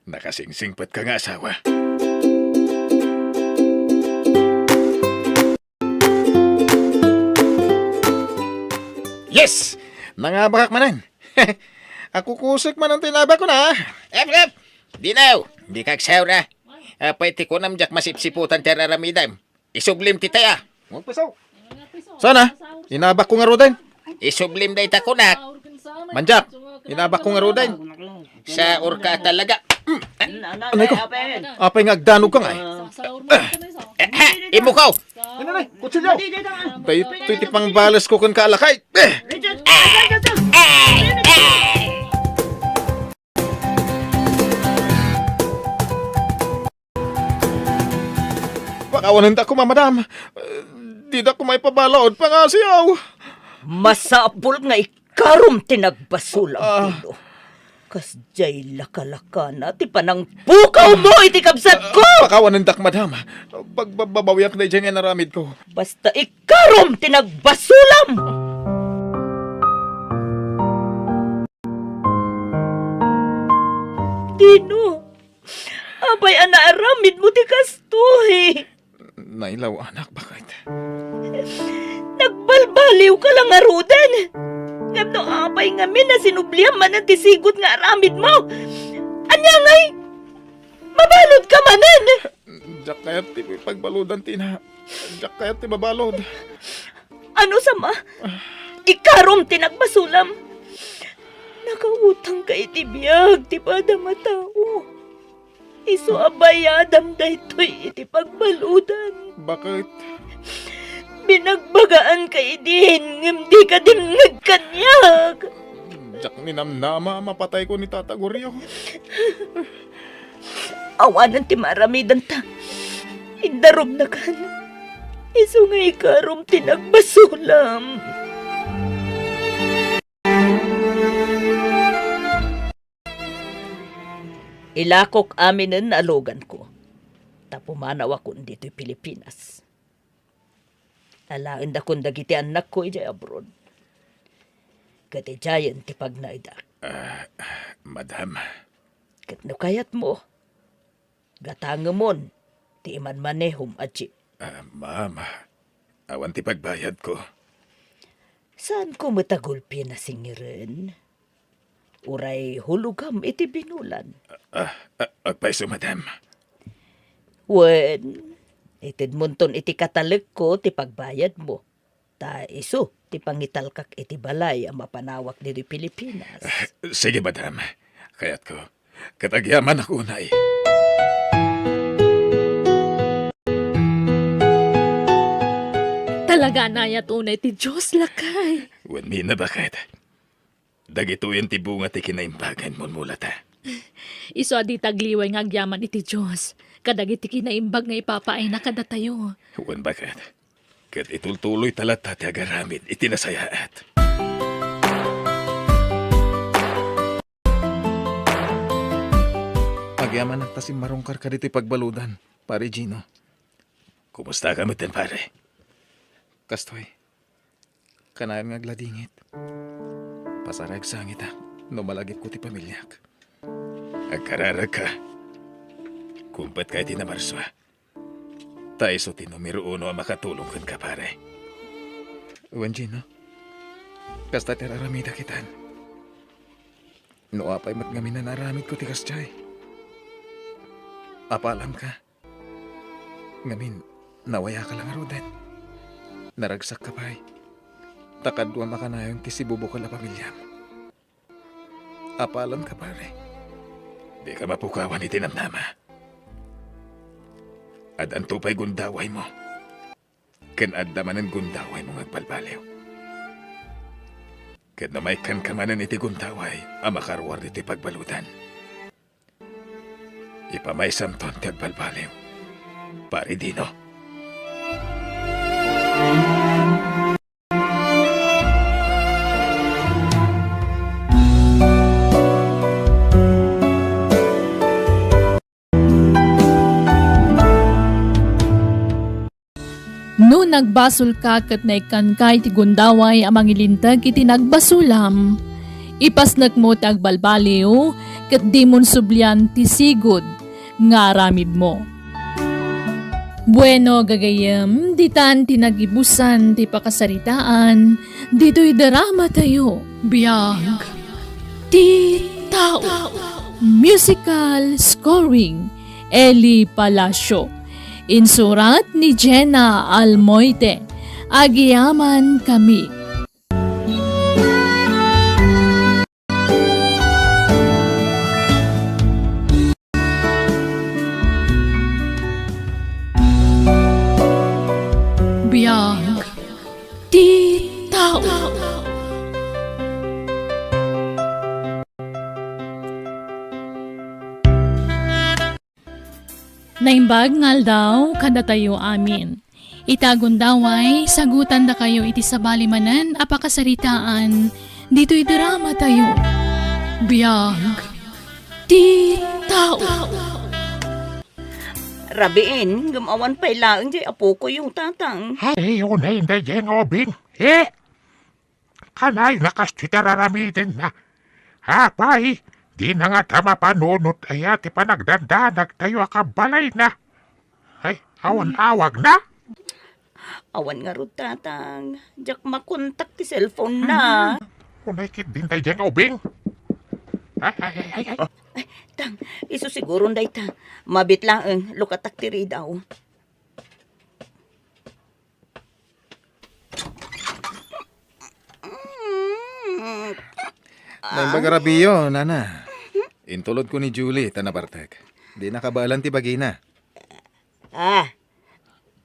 Nakasingsingpat ka nga asawa. Yes! Nangabakak manan. Ako kusik man ang tinaba ko na. Ep! Dinaw! Di kagsaw na. Apay ti ko namjak masipsiputan ti araramidam. Isublim ti taya. Magpasaw. Sana, inabak ko nga rodan. Isublim day ta kunak. Manjak, inabak ko nga rodan. Sa urka talaga. Anay ko, apay nga agdanog ka nga eh. Imukaw! Nanay, kutsilyo! Tayo iti pang balas ko kung kaalakay. Pakawanan ta ko, mamadam. Di na ko may pabalaod pa nga siyaw. Masapul nga ikarom tinagbasulang tulo. Kasjay lakalaka na ti panang pukaw mo iti kabsat ko! Pakawanan tak, madam. Pagbabawiak na dyan nga naramid ko. Basta ikarom tinagbasulam! Dino, Abay, anaaramid mo ti kastoy. Nailaw anak, bakit? Nagbalbaliw ka lang arudan. Ngam no abay nga min na sinublihan man ang tisigot nga aramid mo. Anya ngay, mabalod ka manan. Diyak kayat ti pagbaludan tina. Diyak kayat ti mabalod. Ano sama? Ikarom tinagbasulam. Nakautang ka itibiyag, ti pada matao. Iso abayadam daytoy iti pagbaludan. Bakit? Binagbagaan ka idin, ngem di ka din nagkanyag. Diyak ninamnama, mapatay ko ni Tata Goryo. Awanan ti maramidan ta. Indarom na kan. Iso nga ikarom tinagbasulam. Ilakok aminin na alogan ko. Tapumanaw ako dito'y Pilipinas. Alain da kung dagiti anak ko ijay abroad. Kati jayan ti pagnaidak. Madam, Kat no kayat mo. Gatangamon ti iman manehom at jeep. mama, awan ti pagbayad ko. Saan ko matagulpi na singirin? Uray hulugam iti binulan. Agpaiso, madam. Wen, itid munton iti katalag ko ti pagbayad mo. Ta iso ti pangitalkak iti balay ang mapanawak dito Pilipinas. Sige, madam. Kayat ko. Katagyaman ako unay. Talaga na tunay ti Diyos lakay. Wan mi na bakit? Dagituyan ti bunga ti kinaimbagan mo mula ta. Iso adi tagliway nga agyaman iti Diyos. Kadagiti kinaimbag nga ipapaay na kada tayo. Wan bakit? Kat itultuloy talata ti agaramid itinasayaat. Agyaman ang tasim marungkar ka dito'y pagbaludan, pare Gino. Kumusta ka miten, pare? Kastoy, kanayan nga gladingit. Pasarag sangit ha, no malagip ko ti pamilyak. Agkararag ka. Kumpat ka iti na marswa. Tayo so ti numero 1 ang makatulong kan ka, pare. Uwan, Gino. Kasta ti raramida kitan. No apay mat ngamin na naramid ko ti kastay. Apalam ka. Ngamin, nawaya ka lang arudan. Naragsak ka pa'y. Takadwa makanayon ti sibubo ka la pamilyam. Apalam ka, pare. Di ka mapukawan iti namnama. At ang tupay gundaway mo. Ken addamanan gundaway mo ngagbalbaliw. Ken namay kan kamanan iti gundaway ang makarwar iti pagbalutan. Ipamay samton ti agbalbaliw. Pare Dino. No nagbasol ka kat na ikan kay ti gundaway amang ilintag iti nagbasulam. Ipasnak mo ti agbalbaliw kat di mon sublian ti sigod nga aramid mo. Bueno gagayem, ditan tinagibusan ti pakasaritaan, dito'y darama tayo. Biyag, ti tao. Musical scoring, Eli Palacio. Insurat ni Jenna Almoite. Agiyaman kami. Biyag, ti tao. Naimbag ngal daw, kada tayo amin. Itagon daway, sagutan da kayo iti sabalimanan, apakasaritaan, dito'y drama tayo. Biyag, ti tao. Rabiin, gumawan pa ilaang di apo ko yung tatang. Hey, yun na hindi dyan, Obing. Kanay nakas titararamidin na. Hapay, Di na nga tama panunot ay ati pa nagdandanag tayo akabalay na. Ay, awan-awag na. Awan nga ro tatang. Diyak makontak ti cellphone na. Kunay kit din tayo dyan, Obing. Ay. Tang, iso siguro day ta. Mabit lang ang lukatak ti ri daw. Naimbaga nana. Intulod ko ni Julie, tanabartek. Di nakabalan ti bagina. Ah,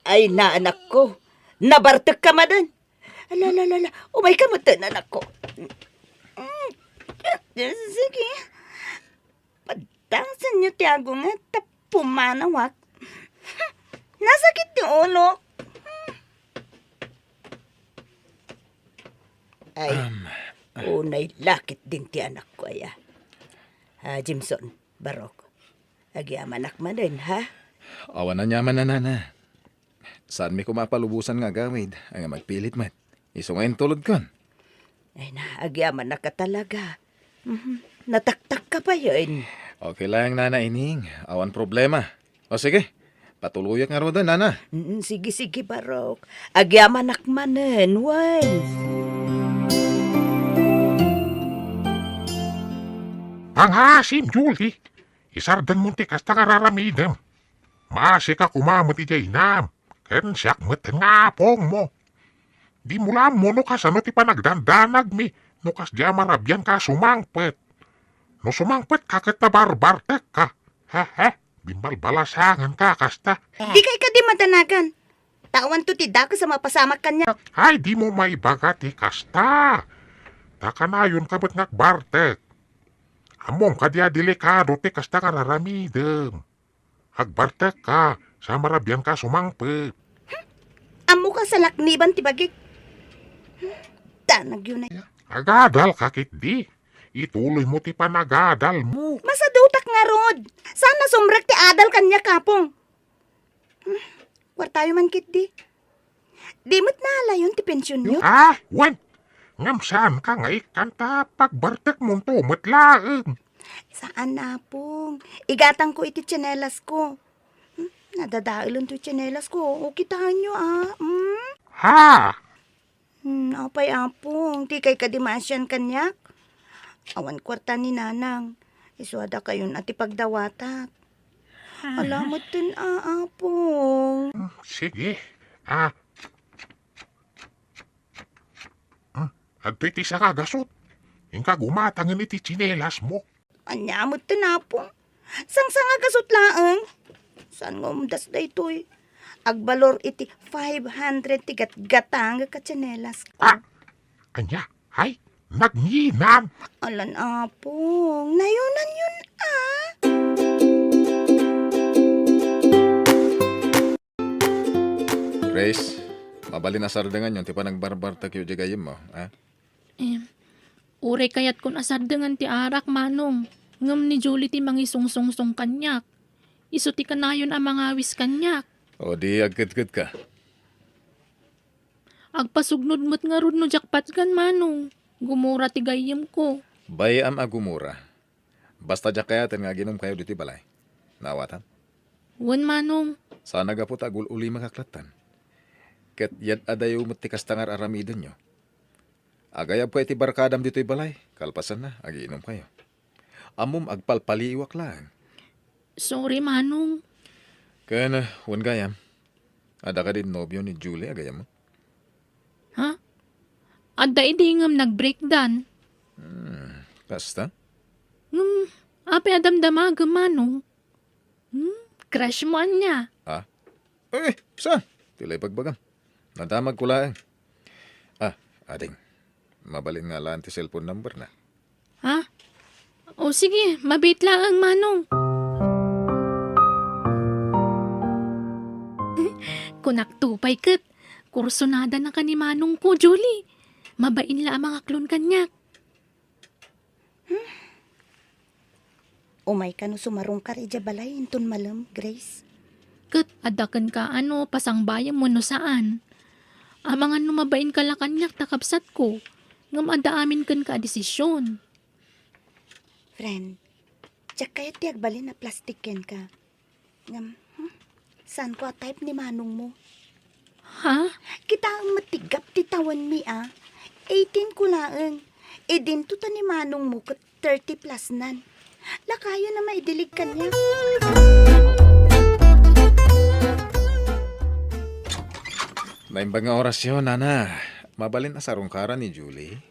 ay na anak ko. Nabartek ka madan. Alalala, umay ka matan anak ko. Sige. Padangsan niyo tiago nga tapumanawak. Nasakit yung ulo. Ay, unay lakit din ti anak ko aya. Jimson, Barok. Agyamanak man din, ha? Awan na nyaman na nana. Saan mi kumapalubusan nga gawid, ang magpilit mat. Iso ngayon tulod kon. Ay na, agyaman na ka talaga. Nataktak ka pa yun. Okay lang, nana ining. Awan problema. O sige, patuluyak nga ro doon, nana. Sige, Barok. Agyaman nakmanen, wan. Panghasim, Julie. Isardan mo ti kasta kararamidem. Maasi ka kumamot ijay nam. Ken siyak met nga apong mo. Di mula mo no kasano ti panagdandanag mi. No kas di marabyan ka sumangpet. No sumangpet kakit na barbartek ka. He. Bimbal balasangan ka kasta. Di kay ka di matanagan. Tawan to ti dako sa mapasamak kanya. Ay di mo maibaga ti kasta. Takanayon ka ba't ngakbartek. Among kadya delikado ti kasta kararamidem. Agbartek ka, sa marabyan ka sumangpet. Amo ka sa lakniban ti bagik. Tanag yun ay. Agadal ka kit di. Ituloy mo ti panagadal mo. Masadutak nga rod. Sana sumrek ti adal kanya kapong. Kwartayo man kit di. Di mo't nalayon ti pensyon nyo. Ah, wen. Ngam saan ka nga ikanta pagbartek mong tumatlaan. Saan na pong? Igatang ko iti tsinelas ko. Nadadailon to tsinelas ko. O kitahan nyo Ha? Apay apong. Di kay kadimasyan kanyak. Awan kwarta ni nanang. Iswada kayon at ipagdawatak. Alamot din apong. Sige. At iti sa kagasot. Ingka gumatangan iti tsinelas mo. Anyamot din apong. Sang gasot laang. Saan nga umdas da ito'y? Agbalor iti 500 tigat gatang ka tsinelas ko. Anya, hay, nagnginan. Alan apong. Nayunan yun Grace, mabalin na sardangan yun, ti pa nagbarbartak yung jagayim mo, ha? Uray kayat kon asardangan ti arak manong. Ngam ni Julie ti mangisungsungsong kanyak. Iso ti kanayon ang mga awis kanyak. O di agkit-kit ka. Agpasugnod mo't nga rod no jakpat kan manong. Gumura ti gayem ko. Bayam agumura. Basta jak kayatin nga ginom kayo diti balay. Nawatan? Wan manong. Sana ga po tagul uli makaklatan. Ket yad adayo mo ti kastangar aramiden nyo. Agayab ko iti barkadam dito'y balay. Kalpasan na, agiinom kayo. Amom agpalpaliwak lang. Sorry manong. Kaya na, wan gayam. Ada ka din nobyo ni Julie, agayam mo. Ha? Adda idi ngam nag-breakdown. Kasta? Ape adamdamaga manong. Crush mo anya. Saan? Tilay pagbagam. Nadamag ko lang. Ading. Mabalin nga lang ti cellphone number na. Ha? O sige, mabit lang ang manong. Kunak tupay kat. Kursonada na ka ni manong ko, Julie. Mabain la ang mga klon kanyak. Umay ka no sumarong ka rin balay. Intun malam, Grace. Kat, adakan ka pasangbayan mo no saan. Amangan no mabain ka la kanyak takapsat ko. Ngam ada amin kan ka desisyon. Friend, Tsak kayo tiyag bali na plastiken ka. Ngam, saan ko type ni manong mo? Ha? Kita ang matigap titawan mi 18 ko laeng. E dinto ta ni manong mo kat 30 plus nan. Lakayo na maidilig ka niya. Naimbang nga orasyon, Nana. Mabalin na sa rungkara ni Julie.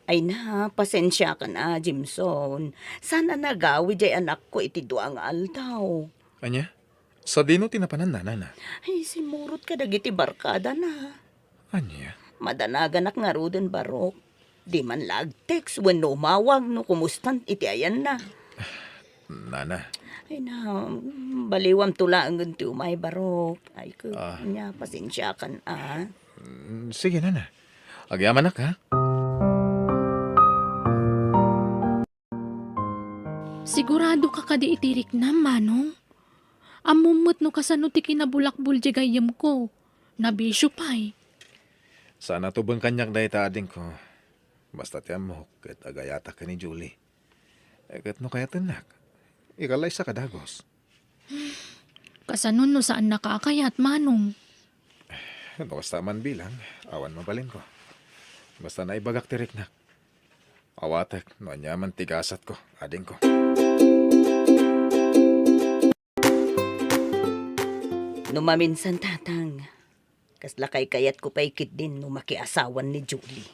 Ay na, pasensya ka na, Jimson. Sana nagawi jay anak ko iti duang altaw. Anya? Sa dino tinapanan na, Nana? Ay, simurot ka dagiti barkada na. Anya? Madanagan ak nga ruden barok. Di man lag text when no mawag no kumustan iti ayan na. Nana, Ay na, baliwam tula ang ganti umay barok. Ay ko, niya, pasensya ka na. sige, Nana. Agyaman na ka. Sigurado ka kadi itirik na, manong. Amumot no kasano ti kinabulakbul di gayam ko. Nabisyo pa'y. Sana tubang kanyak dahi taading ko. Basta tiyan mo, kat agayata ka ni Julie. Kat no kaya tanak. Ikalay sa kadagos. Kasano no saan nakakayat, manong. No basta man bilang, awan mabalin ko. Basta na ibagak tirik na. Awatek, no anyaman tigasat ko, ading ko. Numaminsan tatang. Kaslakay kayat ko paikit din no makiasawan ni Julie.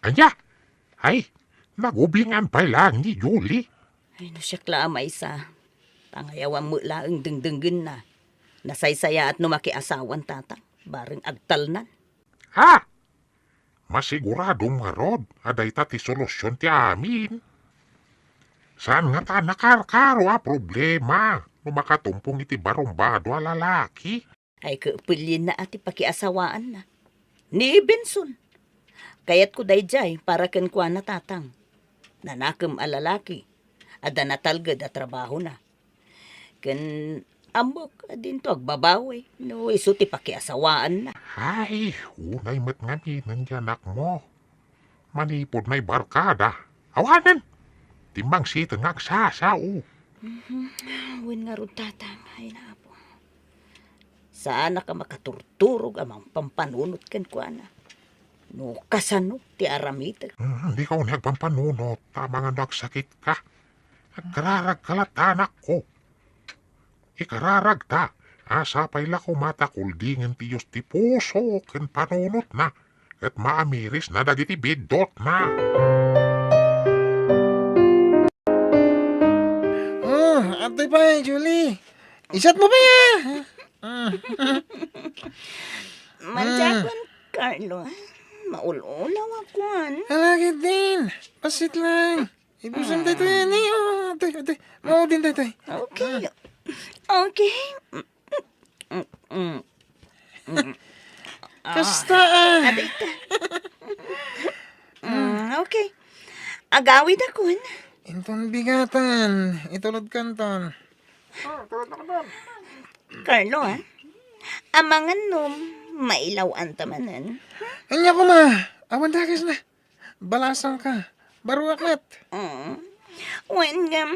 Anya? Ay, nagubingan pa lang ni Julie. Ay no siya klamay sa. Tangayawan mo laang dengdenggin na. Nasaysaya at no makiasawan tatang. Bareng agtalnan. Ha? Masiguradong nga rod, aday ta ti solusyon ti amin. Saan nga ta nakarkaro problema? No makatumpong iti barumbado a lalaki. Ay kaupilin na ati pakiasawaan na. Ni Benson. Kayat ko dayjay para ken kwa na tatang. Nanakam a lalaki. Ada natalgad a trabaho na. Ken ambok adin to agbabawi. No iso ti pakiasawaan na. Ay, unay mat nga nandiyan mo. Manipod na'y barkada. Awanan! Timbang sito nga agsasao. Win nga ron tatang. Ay na po. Sana ka makaturturog amang pampanunot ken kwa na. No kasano ti aramita. Hindi ka nagpampanunot. Tama nga nagsakit ka. Nagrarag kalat anak ko. Ikararag ta. Asa pa'y lako matakuldingan ti Diyos ti puso. Ken panunot na. At maamiris na dagiti bidot na. Atay pa, Julie. Isat mo ba ya? Manjakon, Carlo. Maululaw ako. Alagad din. Pasit lang. Ibusan tayo yan eh. Atay. Mao din tayo. Okay. Okay. Kasta Adita. Okay. Agawid ako. Inton bigatan. Itulod kanton. Carlo, amangan no, mailawan tamanan. Anya ko ma. Awan dagas na. Balasang ka. Baruak net. Wen nga,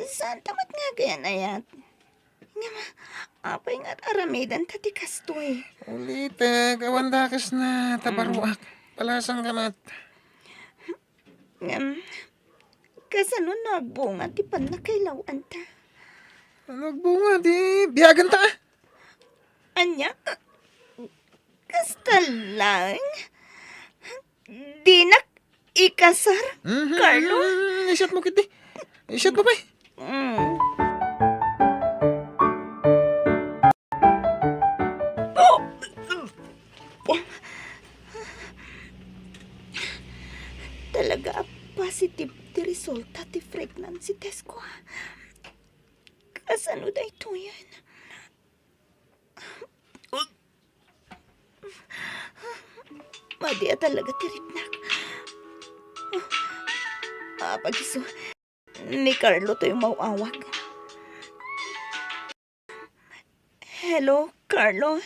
saan tamat nga ganyan ayat? Nga ma, apay nga aramidan tati kastoy. Ulitek. Awan dagas na. Tabaruak. Balasang ka mat. Nga, kasano nagbunga ti pan nakailawan ta? Nagbunga di. Biyagan ta. Anya, kasta lang. Di nak ikasar, Carlo? Isyat mo kiti. Isyat mo ba? Talaga positive ti resulta ti pregnancy test ko. Kasano da ito yan? Madya talaga tiripnak. Pag-iso, ni Carlo to yung mauawag. Hello, Carlo?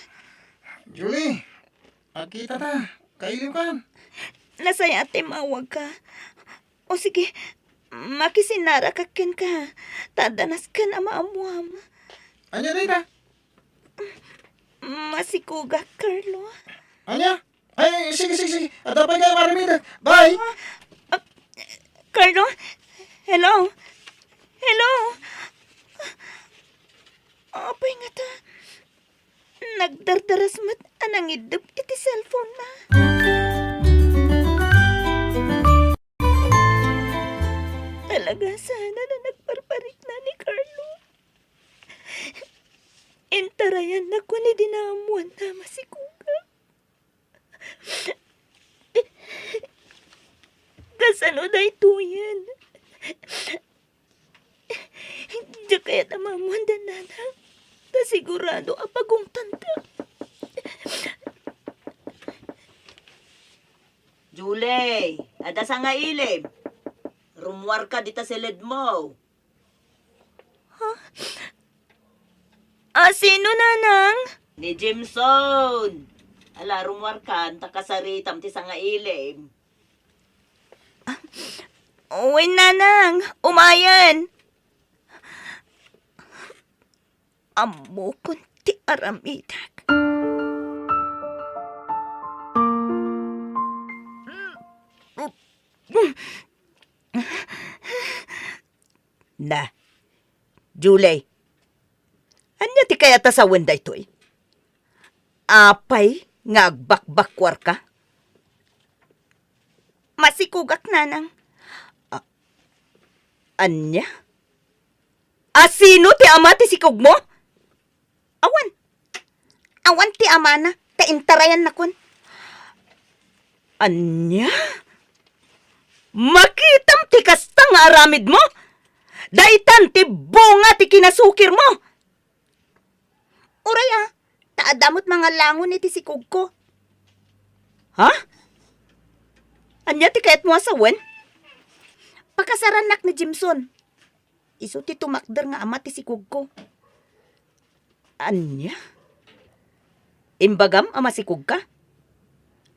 Julie. Akita ta. Kailiw ka. Nasaya ate mawag ka. O sige, makisinara ka ken ka. Tadanas ka na maamuam. Anya rin na? Masikuga, Carlo. Anya? Ay, sige. Atapay kayo maramida. Bye! Carlo? Hello? Apay nga ta. Nagdardaras mat anang idap iti cellphone na. Talaga sana na nagparparik na ni Carlo. Intarayan na ko ni dinamuan na masikuga. Kasano day tuyan. Diya kaya tamamuan da nanang. Ta sigurado apagong tanda. Julie, ada sa nga ilim. Rumwar ka dita sa led mo. Sino nanang? Ni Jimson. Ala, rumwar ka, takasaritam ti sa nga ilim. Uy, nanang, umayan. Amo kunti aramidak. Na, Julie. Anya ti kaya ta sa wenday toy? Apay nga agbakbakwar ka? Masikugak, nanang. Anya? Sino ti ama ti sikog mo? Awan ti amana, kaintarayan na kun. Anya? Makitam ti kasta nga aramid mo? Daitan ti bunga ti kinasukir mo? Uray taadamot mga langon iti sikog ko. Ha? Anya ti kayat mo asawen? Pakasaranak ni Jimson. Isu ti tumakder nga ama ti sikog ko. Anya? Imbagam ama sikog ka?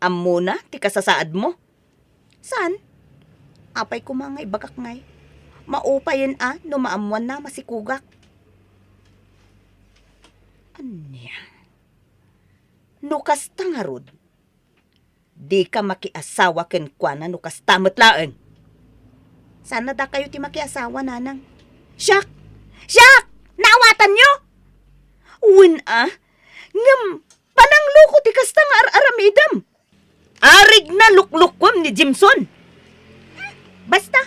Ammo na ti kasasaad mo? San? Apay ko mga ibagak ngay. Maupayan no maamuan na masikugak. Anya? Nukas tangarod. Di ka makiasawa ken kuana nukas tamat laeng. Sana da kayo ti makiasawa, nanang. Siak! Naawatan nyo! Uwin ngam, panangluko ti kasta nga aramidam. Arig na luklukwam ni Jimson. Basta,